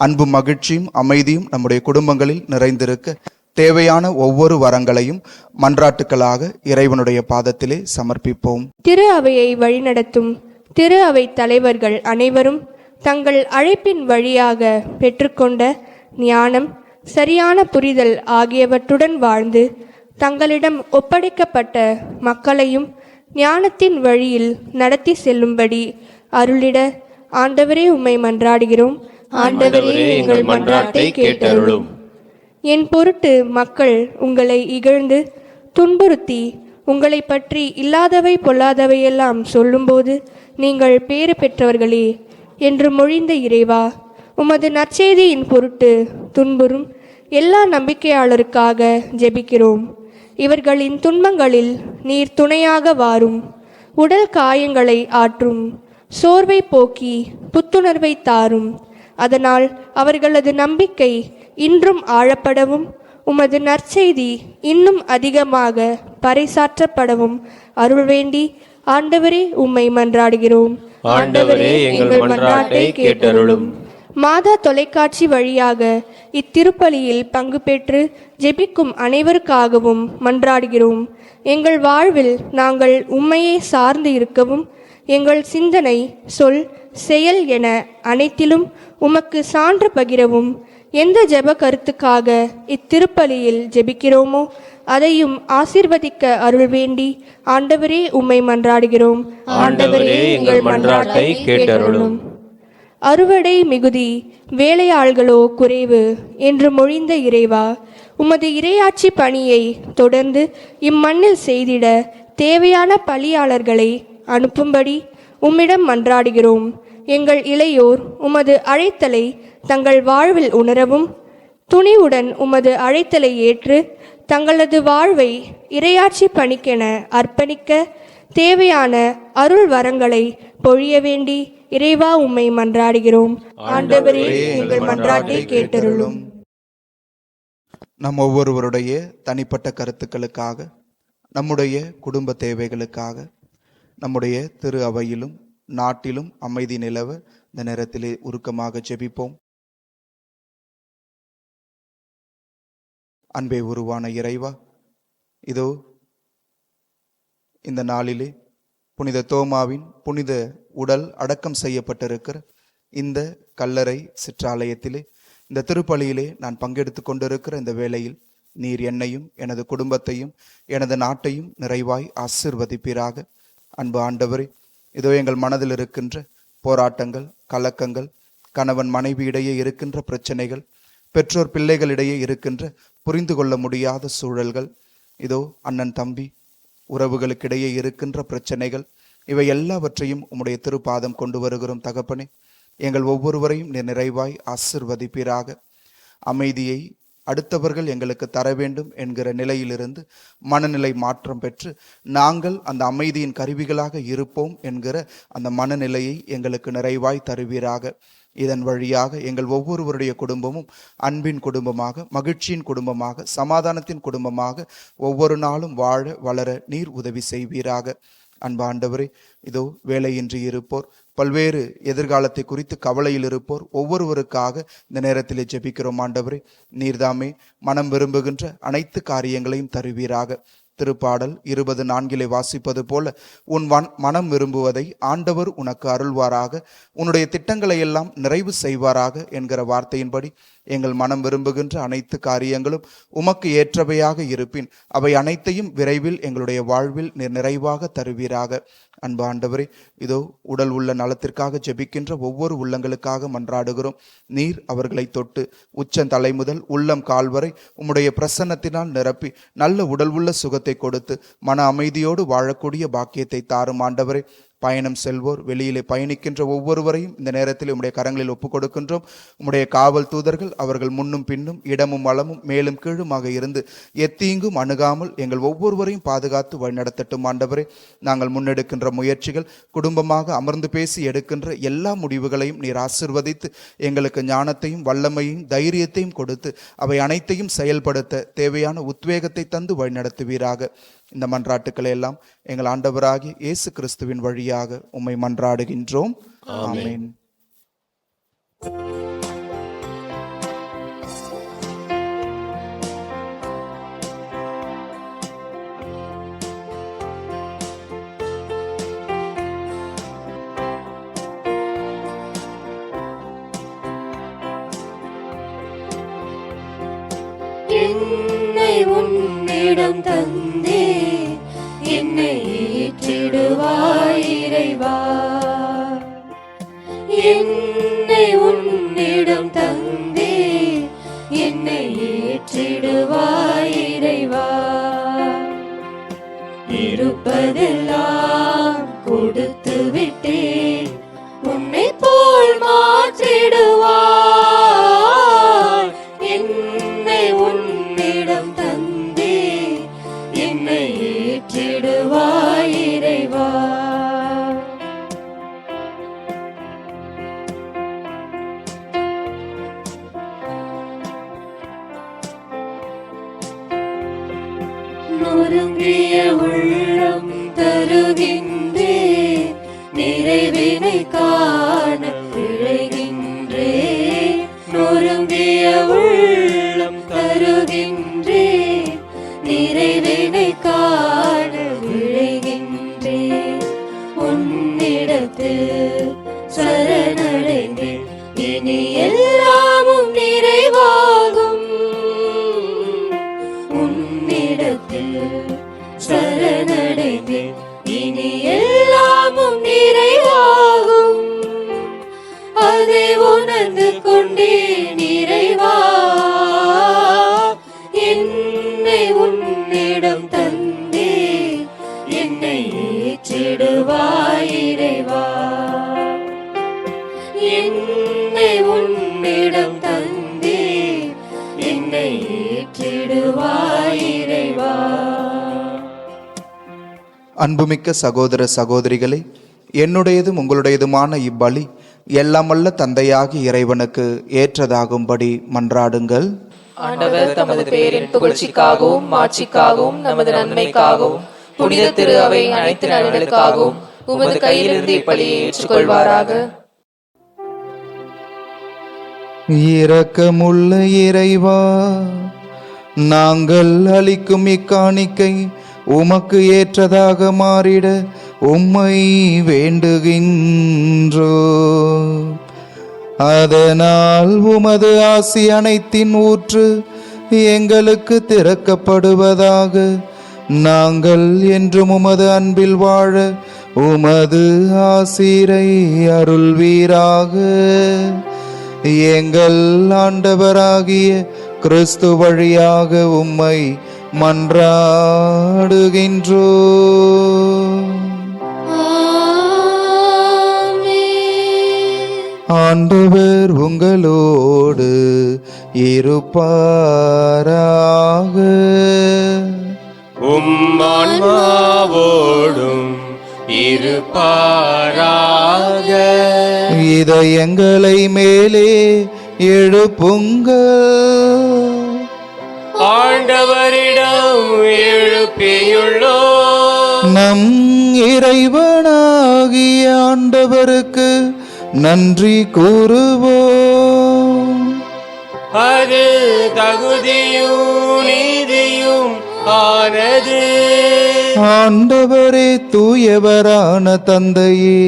S2: அன்பு மகிழ்ச்சியும் அமைதியும் நம்முடைய குடும்பங்களில் நிறைந்திருக்க தேவையான ஒவ்வொரு வரங்களையும் மன்றாட்டுக்களாக இறைவனுடைய பாதத்திலே சமர்ப்பிப்போம்.
S5: திரு அவையை வழிநடத்தும் திரு அவை தலைவர்கள் அனைவரும் தங்கள் அழைப்பின் வழியாக பெற்றுக்கொண்ட ஞானம், சரியான புரிதல் ஆகியவற்றுடன் வாழ்ந்து தங்களிடம் ஒப்படைக்கப்பட்ட மக்களையும் ஞானத்தின் வழியில் நடத்தி செல்லும்படி அருளிட ஆண்டவரே உம்மை மன்றாடுகிறோம். ஆண்டவரே எங்கள் மன்றாட்டை கேட்டருளும். என் பொருட்டு மக்கள் உங்களை இகழ்ந்து துன்புறுத்தி உங்களை பற்றி இல்லாதவை பொல்லாதவையெல்லாம் சொல்லும்போது நீங்கள் பேறு பெற்றவர்களே என்று மொழிந்த இறைவா, உமது நற்செய்தியின் பொருட்டு துன்புறும் எல்லா நம்பிக்கையாளருக்காக ஜெபிக்கிறோம். இவர்களின் துன்பங்களில் நீர் துணையாக வாரும். உடல் காயங்களை ஆற்றும், சோர்வை போக்கி புத்துணர்வை தாரும். அதனால் அவர்களது நம்பிக்கை இன்றும் ஆழப்படவும் உமது நற்செய்தி இன்னும் அதிகமாக பறைசாற்றப்படவும் அருள் வேண்டி ஆண்டவரே உம்மை மன்றாடுகிறோம்.
S1: ஆண்டவரே எங்கள் மன்றாட்டை கேட்டருளும்.
S5: மாதா தொலைக்காட்சி வழியாக இத்திருப்பலியில் பங்கு பெற்று ஜெபிக்கும் அனைவருக்காகவும் மன்றாடுகிறோம். எங்கள் வாழ்வில் நாங்கள் உம்மையே சார்ந்து இருக்கவும், எங்கள் சிந்தனை, சொல், செயல் என அனைத்திலும் உமக்கு சான்று பகிரவும், எந்த ஜெப கருத்துக்காக இத்திருப்பலியில் ஜெபிக்கிறோமோ அதையும் ஆசீர்வதிக்க அருள் வேண்டி ஆண்டவரே உம்மை மன்றாடுகிறோம். ஆண்டவரே எங்கள் மன்றாட்டை கேட்டருளும். அறுவடை மிகுதி, வேலையாள்களோ குறைவு என்று மொழிந்த இறைவா, உமது இறையாட்சி பணியை தொடர்ந்து இம்மண்ணில் செய்திட தேவையான பலியாளர்களை அனுப்பும்படி உம்மிடம் மன்றாடுகிறோம். எங்கள் இளையோர் உமது அழைத்தலை தங்கள் வாழ்வில் உணரவும், துணிவுடன் உமது அழைத்தலை ஏற்று தங்களது வாழ்வை இறையாட்சி பணிக்கென அர்ப்பணிக்க தேவையான அருள் வரங்களை பொழிய வேண்டி இறைவா உம்மை மன்றாடுகிறோம். ஆண்டவரே எங்கள் மன்றாட்டை கேட்டருளும்.
S2: நம் ஒவ்வொருவருடைய தனிப்பட்ட கருத்துக்களுக்காக, நம்முடைய குடும்ப தேவைகளுக்காக, நம்முடைய திரு அவையிலும் நாட்டிலும் அமைதி நிலவ இந்த நேரத்திலே உருக்கமாக ஜெபிப்போம். அன்பே உருவான இறைவா, இதோ இந்த நாளிலே புனித தோமாவின் புனித உடல் அடக்கம் செய்யப்பட்டிருக்கிற இந்த கல்லறை சிற்றாலயத்திலே, இந்த திருப்பலியிலே நான் பங்கெடுத்து கொண்டிருக்கிற இந்த வேளையில் நீர் என்னையும் எனது குடும்பத்தையும் எனது நாட்டையும் நிறைவாய் ஆசீர்வதிப்பீராக. அன்பு ஆண்டவரே, இதோ எங்கள் மனதில் இருக்கின்ற போராட்டங்கள், கலக்கங்கள், கணவன் மனைவி இடையே இருக்கின்ற பிரச்சனைகள், பெற்றோர் பிள்ளைகளிடையே இருக்கின்ற புரிந்து கொள்ள முடியாத சூழல்கள், இதோ அண்ணன் தம்பி உறவுகளுக்கிடையே இருக்கின்ற பிரச்சனைகள், இவை எல்லாவற்றையும் உம்முடைய திருப்பாதம் கொண்டு வருகிறோம் தகப்பனே. எங்கள் ஒவ்வொருவரையும் நீர் நிறைவாய் ஆசிர்வதிப்பீராக. அமைதியை அடுத்தவர்கள் எங்களுக்கு தர வேண்டும் என்கிற நிலையிலிருந்து மனநிலை மாற்றம் பெற்று நாங்கள் அந்த அமைதியின் கருவிகளாக இருப்போம் என்கிற அந்த மனநிலையை எங்களுக்கு நிறைவாய் தருவீராக. இதன் வழியாக எங்கள் ஒவ்வொருவருடைய குடும்பமும் அன்பின் குடும்பமாக, மகிழ்ச்சியின் குடும்பமாக, சமாதானத்தின் குடும்பமாக ஒவ்வொரு நாளும் வாழ வளர நீர் உதவி செய்வீராக. அன்பு ஆண்டவரே, இதோ வேலையின்றி இருப்போர், பல்வேறு எதிர்காலத்தை குறித்து கவலையில் இருப்போர் ஒவ்வொருவருக்காக இந்த நேரத்திலே ஜெபிக்கிறோம். ஆண்டவரே, நீர்தாமே மனம் விரும்புகின்ற அனைத்து காரியங்களையும் தருவீராக. திருப்பாடல் 24 வாசிப்பது போல உன் மனம் விரும்புவதை ஆண்டவர் உனக்கு அருள்வாராக, உன்னுடைய திட்டங்களை எல்லாம் நிறைவு செய்வாராக என்கிற வார்த்தையின்படி எங்கள் மனம் விரும்புகின்ற அனைத்து காரியங்களும் உமக்கு ஏற்றவையாக இருப்பின் அவை அனைத்தையும் விரைவில் எங்களுடைய வாழ்வில் நிறைவாக தருவீராக. அன்பு ஆண்டவரே, இதோ உடல் உள்ள நலத்திற்காக ஜெபிக்கின்ற ஒவ்வொரு உள்ளங்களுக்காக மன்றாடுகிறோம். நீர் அவர்களை தொட்டு உச்சந்தலை முதல் உள்ளம் கால் வரை உம்முடைய பிரசன்னத்தினால் நிரப்பி நல்ல உடல் உள்ள சுகத்தை கொடுத்து மன அமைதியோடு வாழக்கூடிய பாக்கியத்தை தாரும். ஆண்டவரே, பயணம் செல்வோர், வெளியிலே பயணிக்கின்ற ஒவ்வொருவரையும் இந்த நேரத்தில் உம்முடைய கரங்களில் ஒப்புக் கொடுக்கின்றோம். உம்முடைய காவல் தூதர்கள் அவர்கள் முன்னும் பின்னும் இடமும் வளமும் மேலும் கீழுமாக இருந்து எத்தீங்கும் அணுகாமல் எங்கள் ஒவ்வொருவரையும் பாதுகாத்து வழிநடத்தட்டும். ஆண்டவரே, நாங்கள் முன்னெடுக்கின்ற முயற்சிகள், குடும்பமாக அமர்ந்து பேசி எடுக்கின்ற எல்லா முடிவுகளையும் நீர் ஆசிர்வதித்து எங்களுக்கு ஞானத்தையும் வல்லமையும் தைரியத்தையும் கொடுத்து அவை அனைத்தையும் செயல்படுத்த தேவையான உத்வேகத்தை தந்து வழிநடத்துவீராக. இந்த மன்றாட்டுக்களை எல்லாம் எங்கள் ஆண்டவராகிய இயேசு கிறிஸ்துவின் வழியாக உம்மை மன்றாடுகின்றோம். ஆமென்.
S3: என்னை உன்னிடம் தந்தே என்னை ஏற்றிடுவாய் இறைவா. என்னை உன்னிடம் தந்தே என்னை ஏற்றிடுவாய் இறைவா. இருப்பதெல்லாம் கொடுத்து விட்டேன், உன்னை போல் மாற்றிடுவாய். என்னை உன்னிடம் தந்தே என்னை ஏற்றிடுவாய் இறைவா. நொறுங்கிய உள்ளம் தருகின்றே, நிறைவினை காண விழைகின்றே. நொறுங்கிய உள்ளம் தருகின்றே, நிறைவினை காண விழைகின்றே. உன்னிடத்தில் சரணடைந்தே இனி எல்லாமும் நிறைவாகும். உன்னிடத்தில் சரணடைந்தே இனி எல்லாமும் நிறைவாகும். அதை உணர்ந்து கொண்டே நிறைவா. என்னை உன்னிடம் தந்தே என்னை ஏற்றிடுவாய் இறைவா. என்னை உன்னிடம் தந்தே என்னை ஏற்றிடுவாய் இறைவா.
S2: அன்புமிக்க சகோதர சகோதரிகளே, என்னுடையதும் உங்களுடையதுமான இப்பலி எல்லாமல்ல தந்தையாகி இறைவனுக்கு ஏற்றதாகும்படி மன்றாடுங்கள்.
S6: ஆண்டவர் தமது பேரின் புகழ்ச்சிக்காகவும் மாட்சிக்காகவும் நமது நன்மைக்காகவும் புனித திரு அவை அனைத்து நலன்களுக்காகவும் உமது கையிலிருந்து இப்பலியை ஏற்றுக்கொள்வாராக.
S2: இரக்கமுள்ள இறைவா, நாங்கள் அளிக்கும் இக்காணிக்கை உமக்கு ஏற்றதாக மாறிட உம்மை வேண்டுகின்றோ. அதனால் உமது ஆசி அனைத்தின் ஊற்று எங்களுக்கு திறக்கப்படுவதாக. நாங்கள் என்றும் உமது அன்பில் வாழ உமது ஆசிரை அருள்வீராக. எங்கள் ஆண்டவராகிய கிறிஸ்து வழியாக உம்மை மன்றாடுகின்றோ. ஆண்டவர் உங்களோடு இருப்பாராக.
S1: ஆன்மாவோடும் இருப்பாராக.
S2: இதயங்களை மேலே எழுப்புங்கள்.
S1: ஆண்டவரிடம் எழுப்பியுள்ளோம்.
S2: நம் இறைவனாகிய ஆண்டவராகிய ஆண்டவருக்கு நன்றி கூறுவோம்.
S1: அது தகுதியும் நீதியும் ஆனது.
S2: ஆண்டவரே தூயவரான தந்தையே,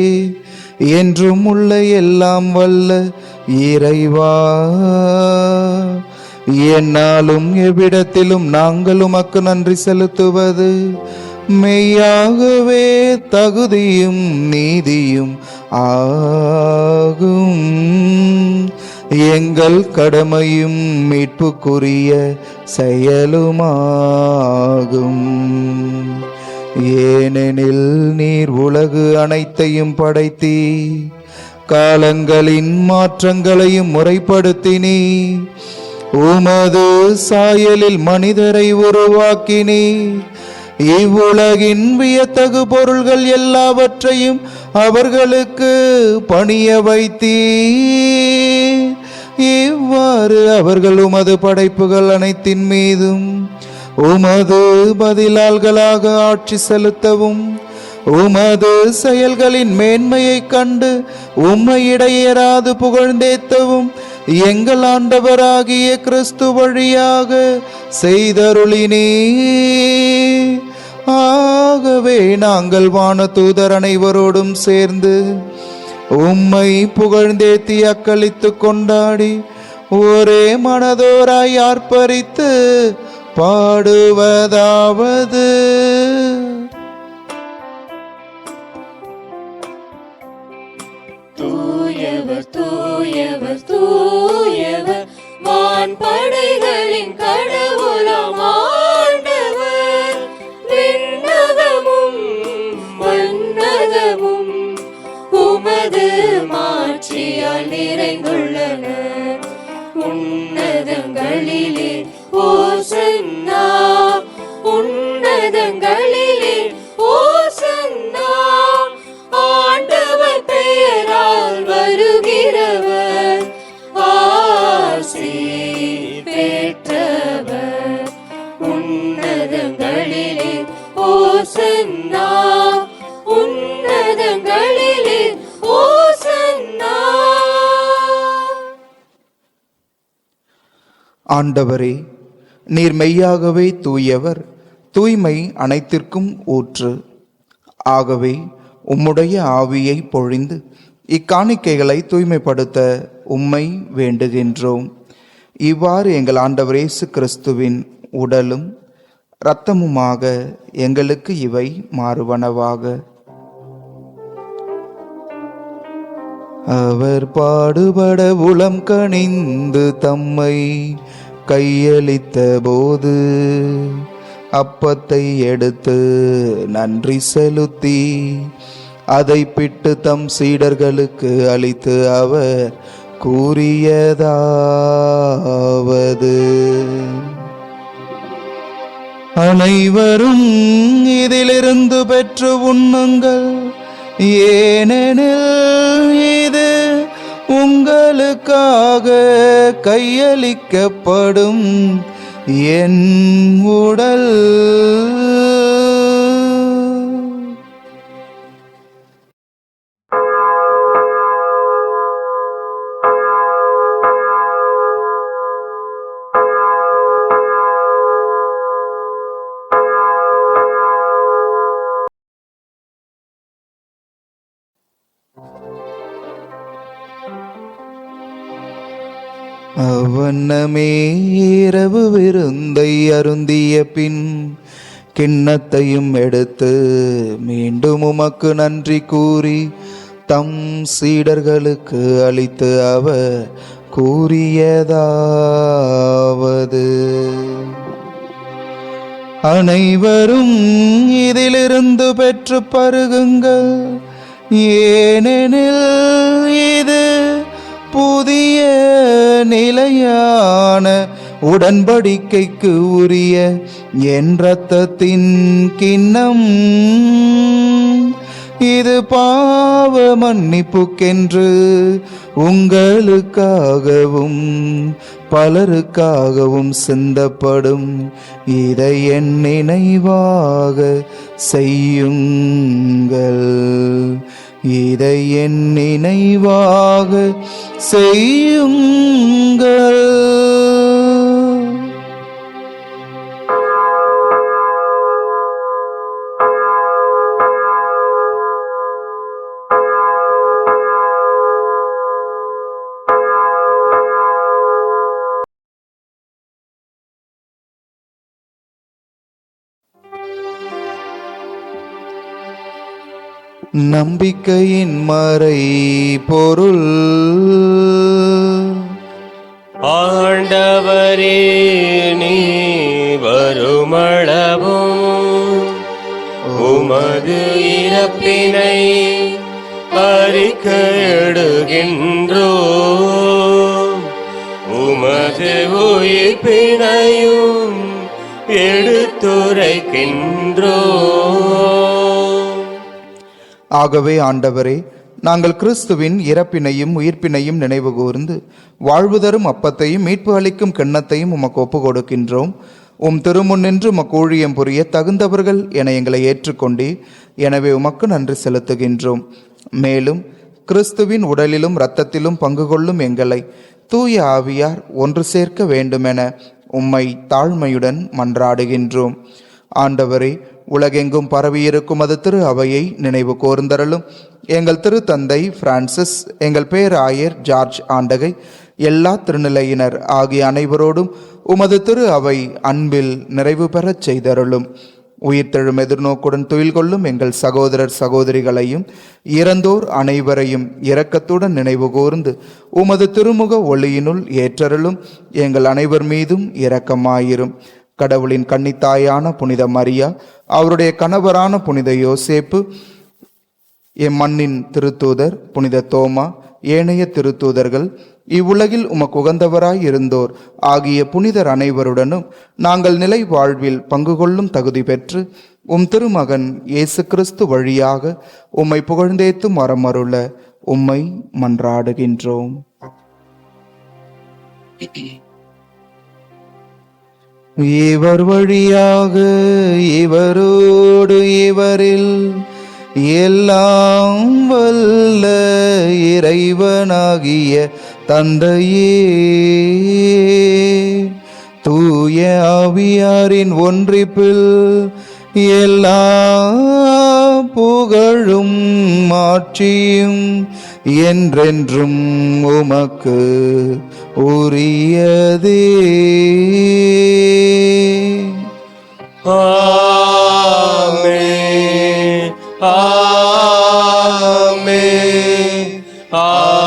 S2: என்றும் உள்ள எல்லாம் வல்ல இறைவா, என்னாலும் எவ்விடத்திலும் நாங்கள் உமக்கு நன்றி செலுத்துவது மெய்யாகவே தகுதியும் நீதியும் ஆகும். எங்கள் கடமையும் மீட்புக்குரிய செயலுமாகும். ஏனெனில் நீர் உலகு அனைத்தையும் படைத்தீ, காலங்களின் மாற்றங்களையும் முறைப்படுத்தினீ, உமது சாயலில் மனிதரை உருவாக்கினீ, இவ்வுலகின் வியத்தகு பொருள்கள் எல்லாவற்றையும் அவர்களுக்கு பணிய வைத்தீ. இவ்வாறு அவர்கள் உமது படைப்புகள் அனைத்தின் மீதும் உமது பதிலாள்களாக ஆட்சி செலுத்தவும், உமது செயல்களின் மேன்மையை கண்டு உம்மை இடையேறாது புகழ்ந்தேத்தவும் எங்கள் ஆண்டவராகிய கிறிஸ்து வழியாக செய்தருளினே. ஆகவே நாங்கள் வானதூதர் அனைவரோடும் சேர்ந்து உம்மை புகழ்ந்தேத்தி அக்களித்து கொண்டாடி ஒரே மனதோராய் ஆர்ப்பரித்து பாடுவதாவது:
S3: தூயவர் தூயவர் தூயவர், வான்படைகளின் கடவுளாம் ஆண்டவர். விண்ணகமும் மண்ணகமும் உமது மாட்சியால் நிறைந்துள்ளன. உன்னதங்களிலே ஓசன்னா, உன்னதங்களிலே ஓசன்னா. ஆண்டவர் பெயரால் வருகிறவர் ஆசி பெற்றவர். உன்னதங்களிலே ஓசன்னா, உன்னதங்களிலே ஓசன்னா.
S2: ஆண்டவரே, நீர் மெய்யாகவே தூயவர், தூய்மை அனைத்திற்கும் ஊற்று. ஆகவே உம்முடைய ஆவியை பொழிந்து இக்காணிக்கைகளை தூய்மைப்படுத்த உம்மை வேண்டுகின்றோம். இவ்வாறு எங்கள் ஆண்டவர் இயேசு கிறிஸ்துவின் உடலும் இரத்தமுமாக எங்களுக்கு இவை மாறுவனவாக. அவர் பாடுபட உளம் கனிந்து தம்மை கையளித்த போது அப்பத்தை எடுத்து நன்றி செலுத்தி அதை பிட்டு தம் சீடர்களுக்கு அளித்து அவர் கூறியதாவது: அனைவரும் இதிலிருந்து பெற்று உண்ணுங்கள், ஏனெனில் இது உங்களுக்காக கையளிக்கப்படும் என் உடல். அவ்வண்ணமே இரவு விருந்தை அருந்திய பின் கிண்ணத்தையும் எடுத்து மீண்டும் உமக்கு நன்றி கூறி தம் சீடர்களுக்கு அளித்து அவர் கூறியதாவது: அனைவரும் இதிலிருந்து பெற்று பருகுங்கள், ஏனெனில் இது புதிய நிலையான உடன்படிக்கைக்கு உரிய என் இரத்தத்தின் கிண்ணம். இது பாவ மன்னிப்புக்கென்று உங்களுக்காகவும் பலருக்காகவும் சிந்தப்படும். இதை என் நினைவாக செய்யுங்கள். இதை என் நினைவாக செய்யுங்கள். நம்பிக்கையின் மறை பொருள்.
S1: ஆண்டவரே, நீ வருமளவும் உமது இறப்பினை அறிக்கையிடுகின்றோம், உமது உயிர்ப்பினையும் எடுத்துரைக்கின்றோம்.
S2: ஆகவே ஆண்டவரே, நாங்கள் கிறிஸ்துவின் இறப்பினையும் உயிர்ப்பினையும் நினைவு கூர்ந்து வாழ்வு தரும் அப்பத்தையும் மீட்பு அளிக்கும் கிண்ணத்தையும் உமக்கு ஒப்பு கொடுக்கின்றோம். திருமுன்னின்று உமக்கு ஊழியம் புரிய தகுந்தவர்கள் என எங்களை ஏற்றுக்கொண்டே, எனவே உமக்கு நன்றி செலுத்துகின்றோம். மேலும் கிறிஸ்துவின் உடலிலும் இரத்தத்திலும் பங்கு கொள்ளும் எங்களை தூய ஆவியார் ஒன்று சேர்க்க வேண்டுமென உம்மை தாழ்மையுடன் மன்றாடுகின்றோம். ஆண்டவரே, உலகெங்கும் பரவியிருக்கும் அது திரு அவையை நினைவு கூர்ந்தருளும். எங்கள் திருத்தந்தை பிரான்சிஸ், எங்கள் பேராயர் ஜார்ஜ் ஆண்டகை, எல்லா திருநிலையினர் ஆகிய அனைவரோடும் உமது திரு அவை அன்பில் நிறைவு பெறச் செய்தருளும். உயிர்த்தெழும் எதிர்நோக்குடன் துயில் கொள்ளும் எங்கள் சகோதரர் சகோதரிகளையும் இறந்தோர் அனைவரையும் இரக்கத்துடன் நினைவு கூர்ந்து உமது திருமுக ஒளியினுள் ஏற்றருளும். எங்கள் அனைவர் மீதும் இரக்கமாயிரும். கடவுளின் கன்னித்தாயான புனித மரியா, அவருடைய கணவரான புனித யோசேப்பு, மண்ணின் திருத்தூதர் புனித தோமா, ஏனைய திருத்தூதர்கள், இவ்வுலகில் உமக்கு உகந்தவராய் இருந்தோர் ஆகிய புனிதர் அனைவருடனும் நாங்கள் நிலை வாழ்வில் பங்கு கொள்ளும் தகுதி பெற்று திருமகன் இயேசு கிறிஸ்து வழியாக உம்மை புகழ்ந்தேத்தும் வரமருள உம்மை மன்றாடுகின்றோம். இவர் வழியாக இவரோடு இவரில் எல்லாம் வல்ல இறைவனாகிய தந்தையே, தூய ஆவியாரின் ஒன்றிப்பில் எல்லா புகழும் ஆட்சியும் என்றென்றும் உமக்கு உரியதே.
S1: ஆமென், ஆமென், ஆமென்.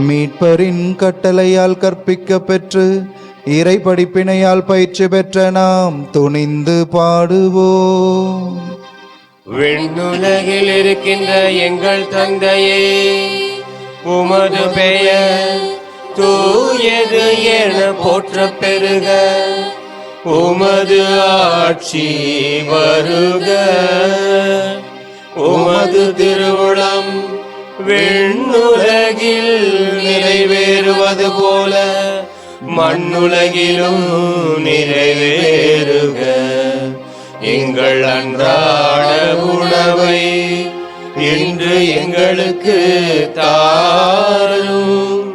S2: மீட்பரின் கட்டளையால் கற்பிக்க பெற்று இறை படிப்பினையால் பயிற்சி பெற்ற நாம் துணிந்து பாடுவோம்.
S1: விண்ணுலகில் இருக்கின்ற எங்கள் தந்தையே, உமது பெயர் தூயது என போற்ற பெருக, உமது ஆட்சி வருக, உமது திருவுளம் விண்ணுலகில் நிறைவேறுவது போல மண்ணுலகிலும் நிறைவேறுக. எங்கள் அன்றாட உணவை இன்று எங்களுக்கு தாரும்.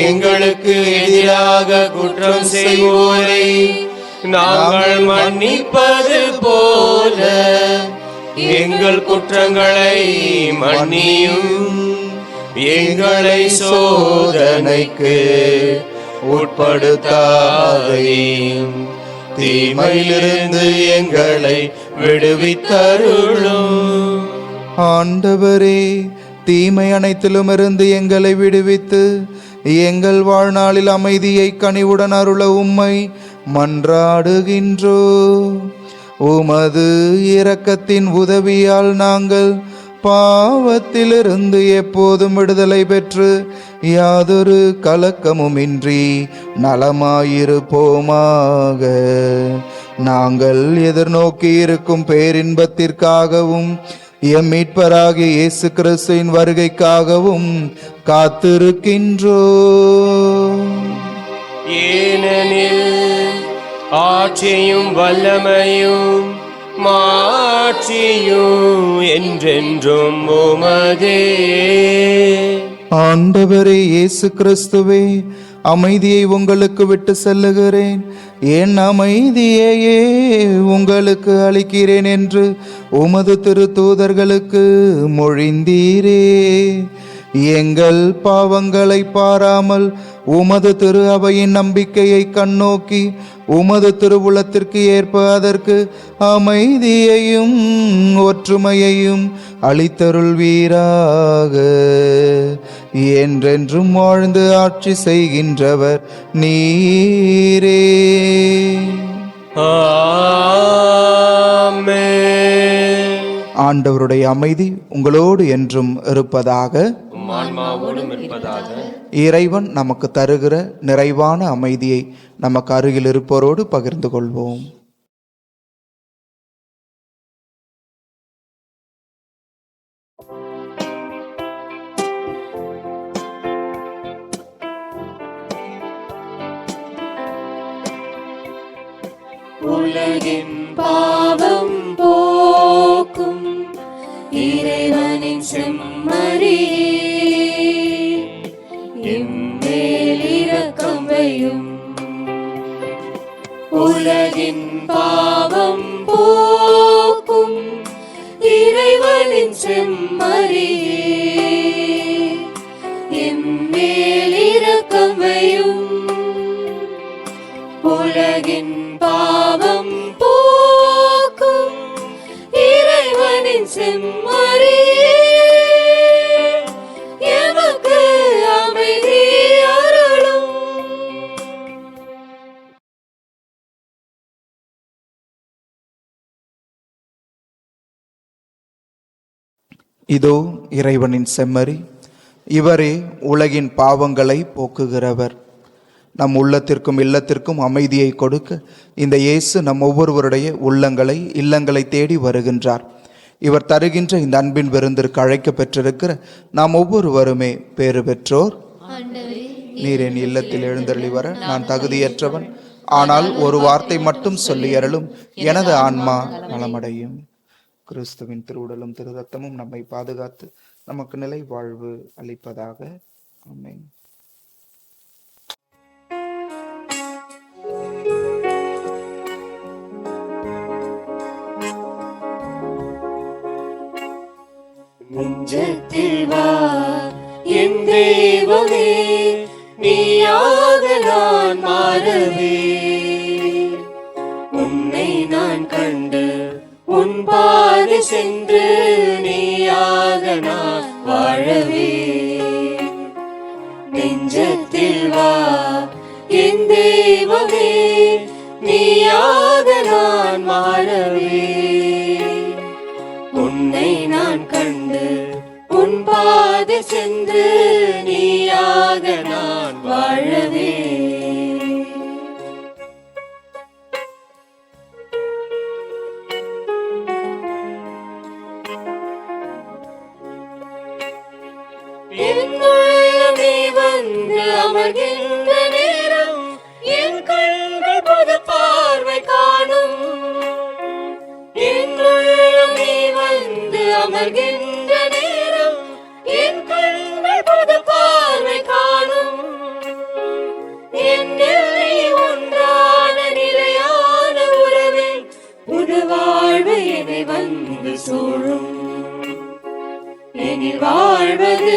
S1: எங்களுக்கு எதிராக குற்றம் செய்வோரை நாங்கள் மன்னிப்பது போல எங்கள் குற்றங்களை மன்னியும். எங்களை சோதனைக்கு உட்படுத்தாதையும், தீமையிலிருந்து எங்களை விடுவித்தருளும்.
S2: ஆண்டவரே, தீமை அனைத்திலும் இருந்து எங்களை விடுவித்து எங்கள் வாழ்நாளில் அமைதியை கனிவுடன் அருள உம்மை மன்றாடுகின்றோ. உமது இரக்கத்தின் உதவியால் நாங்கள் பாவத்திலிருந்து எப்போதும் விடுதலை பெற்று யாதொரு கலக்கமுமின்றி நலமாயிருப்போமாக. நாங்கள் எதிர்நோக்கி இருக்கும் பேரின்பத்திற்காகவும் எம் மீட்பராகிய இயேசு கிறிஸ்துவின் வருகைக்காகவும் காத்திருக்கின்றோ.
S1: ஏனெனில் ஆட்சியும் வல்லமையும் மாட்சியும் என்றென்றும் உமதே.
S2: ஆண்டவரே இயேசு கிறிஸ்துவே, அமைதியை உங்களுக்கு விட்டு செல்லுகிறேன், என் அமைதியையே உங்களுக்கு அளிக்கிறேன் என்று உமது திருத்தூதர்களுக்கு மொழிந்தீரே. எங்கள் பாவங்களை பாராமல் உமது திரு அவையின் நம்பிக்கையை கண்ணோக்கி உமது திருவுளத்திற்கு ஏற்ப அதற்கு அமைதியையும் ஒற்றுமையையும் அளித்தருள்வீராக. என்றென்றும் வாழ்ந்து ஆட்சி செய்கின்றவர் நீரே.
S1: ஆமென்.
S2: ஆண்டவருடைய அமைதி உங்களோடு என்றும் இருப்பதாக.
S1: ஆன்மாவோடும் இருப்பதாக.
S2: இறைவன் நமக்கு தருகிற நிறைவான அமைதியை நமக்கு அருகில் இருப்போரோடு பகிர்ந்து கொள்வோம்.
S3: உலகின் பாவம் போக்கும் இறைவனின் செம்மறியே, எம்மேல் இரக்கம் வையும். உலகின் பாவம் போக்கும் இறைவனின் செம்மறியே, எம்மேல் இரக்கம் வையும். உலகின் பாவம் போக்கும் இறைவனின் செம்மறியே, எமக்கு அமைதி அருளும்.
S2: இதோ இறைவனின் செம்மறி, இவரே உலகின் பாவங்களை போக்குகிறவர். நம் உள்ளத்திற்கும் இல்லத்திற்கும் அமைதியை கொடுக்க இந்த இயேசு நம் ஒவ்வொருவருடைய இல்லங்களை தேடி வருகின்றார். இவர் தருகின்ற இந்த அன்பின் விருந்திற்கு அழைக்க பெற்றிருக்கிற நாம் ஒவ்வொருவருமே பேறு பெற்றோர். நீர் என் இல்லத்தில் எழுந்தருளி வர நான் தகுதியற்றவன், ஆனால் ஒரு வார்த்தை மட்டும் சொல்லி அருளும், எனது ஆன்மா நலமடையும். கிறிஸ்துவின் திருவுடலும் திரு ரத்தமும் நம்மை பாதுகாத்து நமக்கு நிலை வாழ்வு அளிப்பதாக. ஆமென்.
S3: நெஞ்சத்தில் வா என் தெய்வமே, நீயாக நான் மாறவே. உன்னை நான் கண்டு உன் பாதை சென்று நீயாக நான் வாழவே. நெஞ்சத்தில் வா என் தெய்வமே, நீயாக நான் மாறவே. உன்னை நான் கண்டு உன் பாதை சென்று நீயாக நான் வாழவே. என்னுள்ளே நீ வந்து அமர்கின்ற நேரம் என் கண்கள் புது பார்வை காணும். என்னுள்ளே நீ வந்து அமர்கின்ற நேரம் என் கண்கள் புது பார்வை காணும். என்னில் நீ ஒன்றான நிலையான உறவே, புது வாழ்வு என்னை வந்து சூழும். எனில் வாழ்வது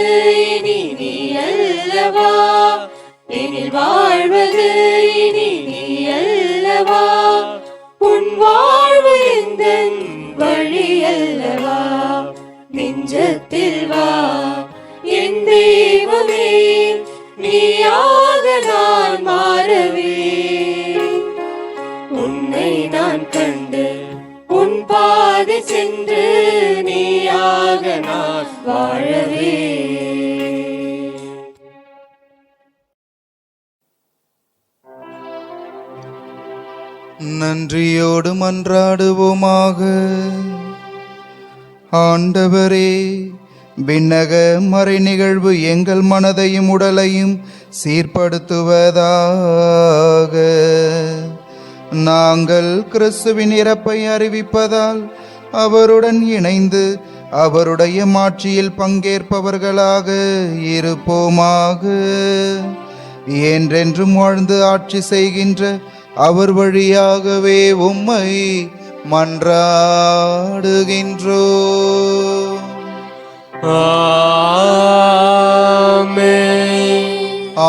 S3: இனி நீ அல்லவா, எனில் வாழ்வது இனி நீ அல்லவா. உன் வாழ்வு எந்தன் வழி அல்லவா. நெஞ்சத்தில் வா என் தெய்வமே, நீயாக நான் மாறவே. உன்னை நான் கண்டு உன் பாதை சென்று நீயாக நான் வாழவே.
S2: நன்றியோடு மன்றாடுவோமாக. ஆண்டவரே, விண்ணக மறை நிகழ்வு எங்கள் மனதையும் உடலையும் சீர்படுத்துவதாக. நாங்கள் கிறிஸ்துவின் இறப்பை அறிவிப்பதால் அவருடன் இணைந்து அவருடைய மாட்சியில் பங்கேற்பவர்களாக இருப்போமாக. என்றென்றும் வாழ்ந்து ஆட்சி செய்கின்ற அவர் வழியாகவே உம்மை மன்றாடுகின்றோ.
S1: ஆமென்.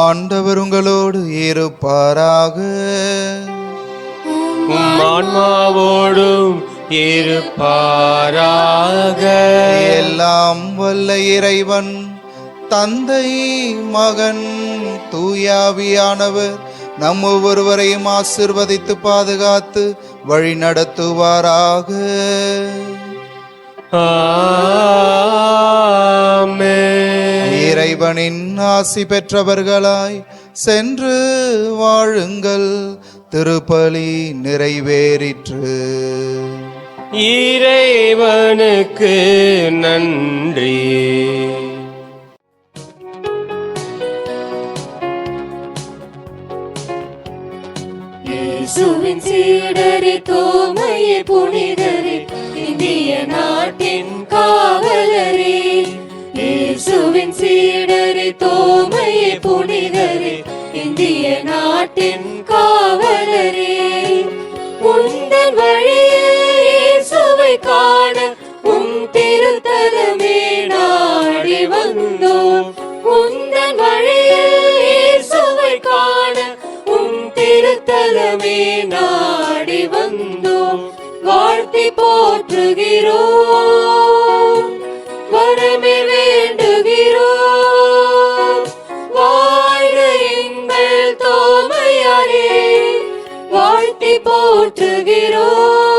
S2: ஆண்டவர் உங்களோடு இருப்பாராக.
S1: உம் ஆன்மாவோடும் இருப்பாராக.
S2: எல்லாம் வல்ல இறைவன் தந்தை மகன் தூயாவியானவர் நம் ஒவ்வொருவரையும் ஆசிர்வதித்து பாதுகாத்து வழி நடத்துவாராக.
S1: ஆமென்.
S2: இறைவனின் ஆசி பெற்றவர்களாய் சென்று வாழுங்கள். திருப்பலி நிறைவேறிற்று.
S1: இறைவனுக்கு நன்றி.
S3: இயேசுவின் சீடரே, தோமையே புனிதரே, இந்திய நாட்டின் காவலரே. இயேசுவின் சீடரே, தோமையே புனிதரே, இந்திய நாட்டின் காவலரே. உந்தன் வழியில் இயேசுவை காண உம் திருத்தலமே நாடி வந்தோம். உந்தன் வழியில் இயேசுவை காண உம் திருத்தலமே நாடி வந்தோம். வாழ்த்தி போற்றுகிறோம், வரமே வேண்டுகிறோம். வாழ்க எங்கள் தோமையாரே, வாழ்த்தி போற்றுகிறோம்.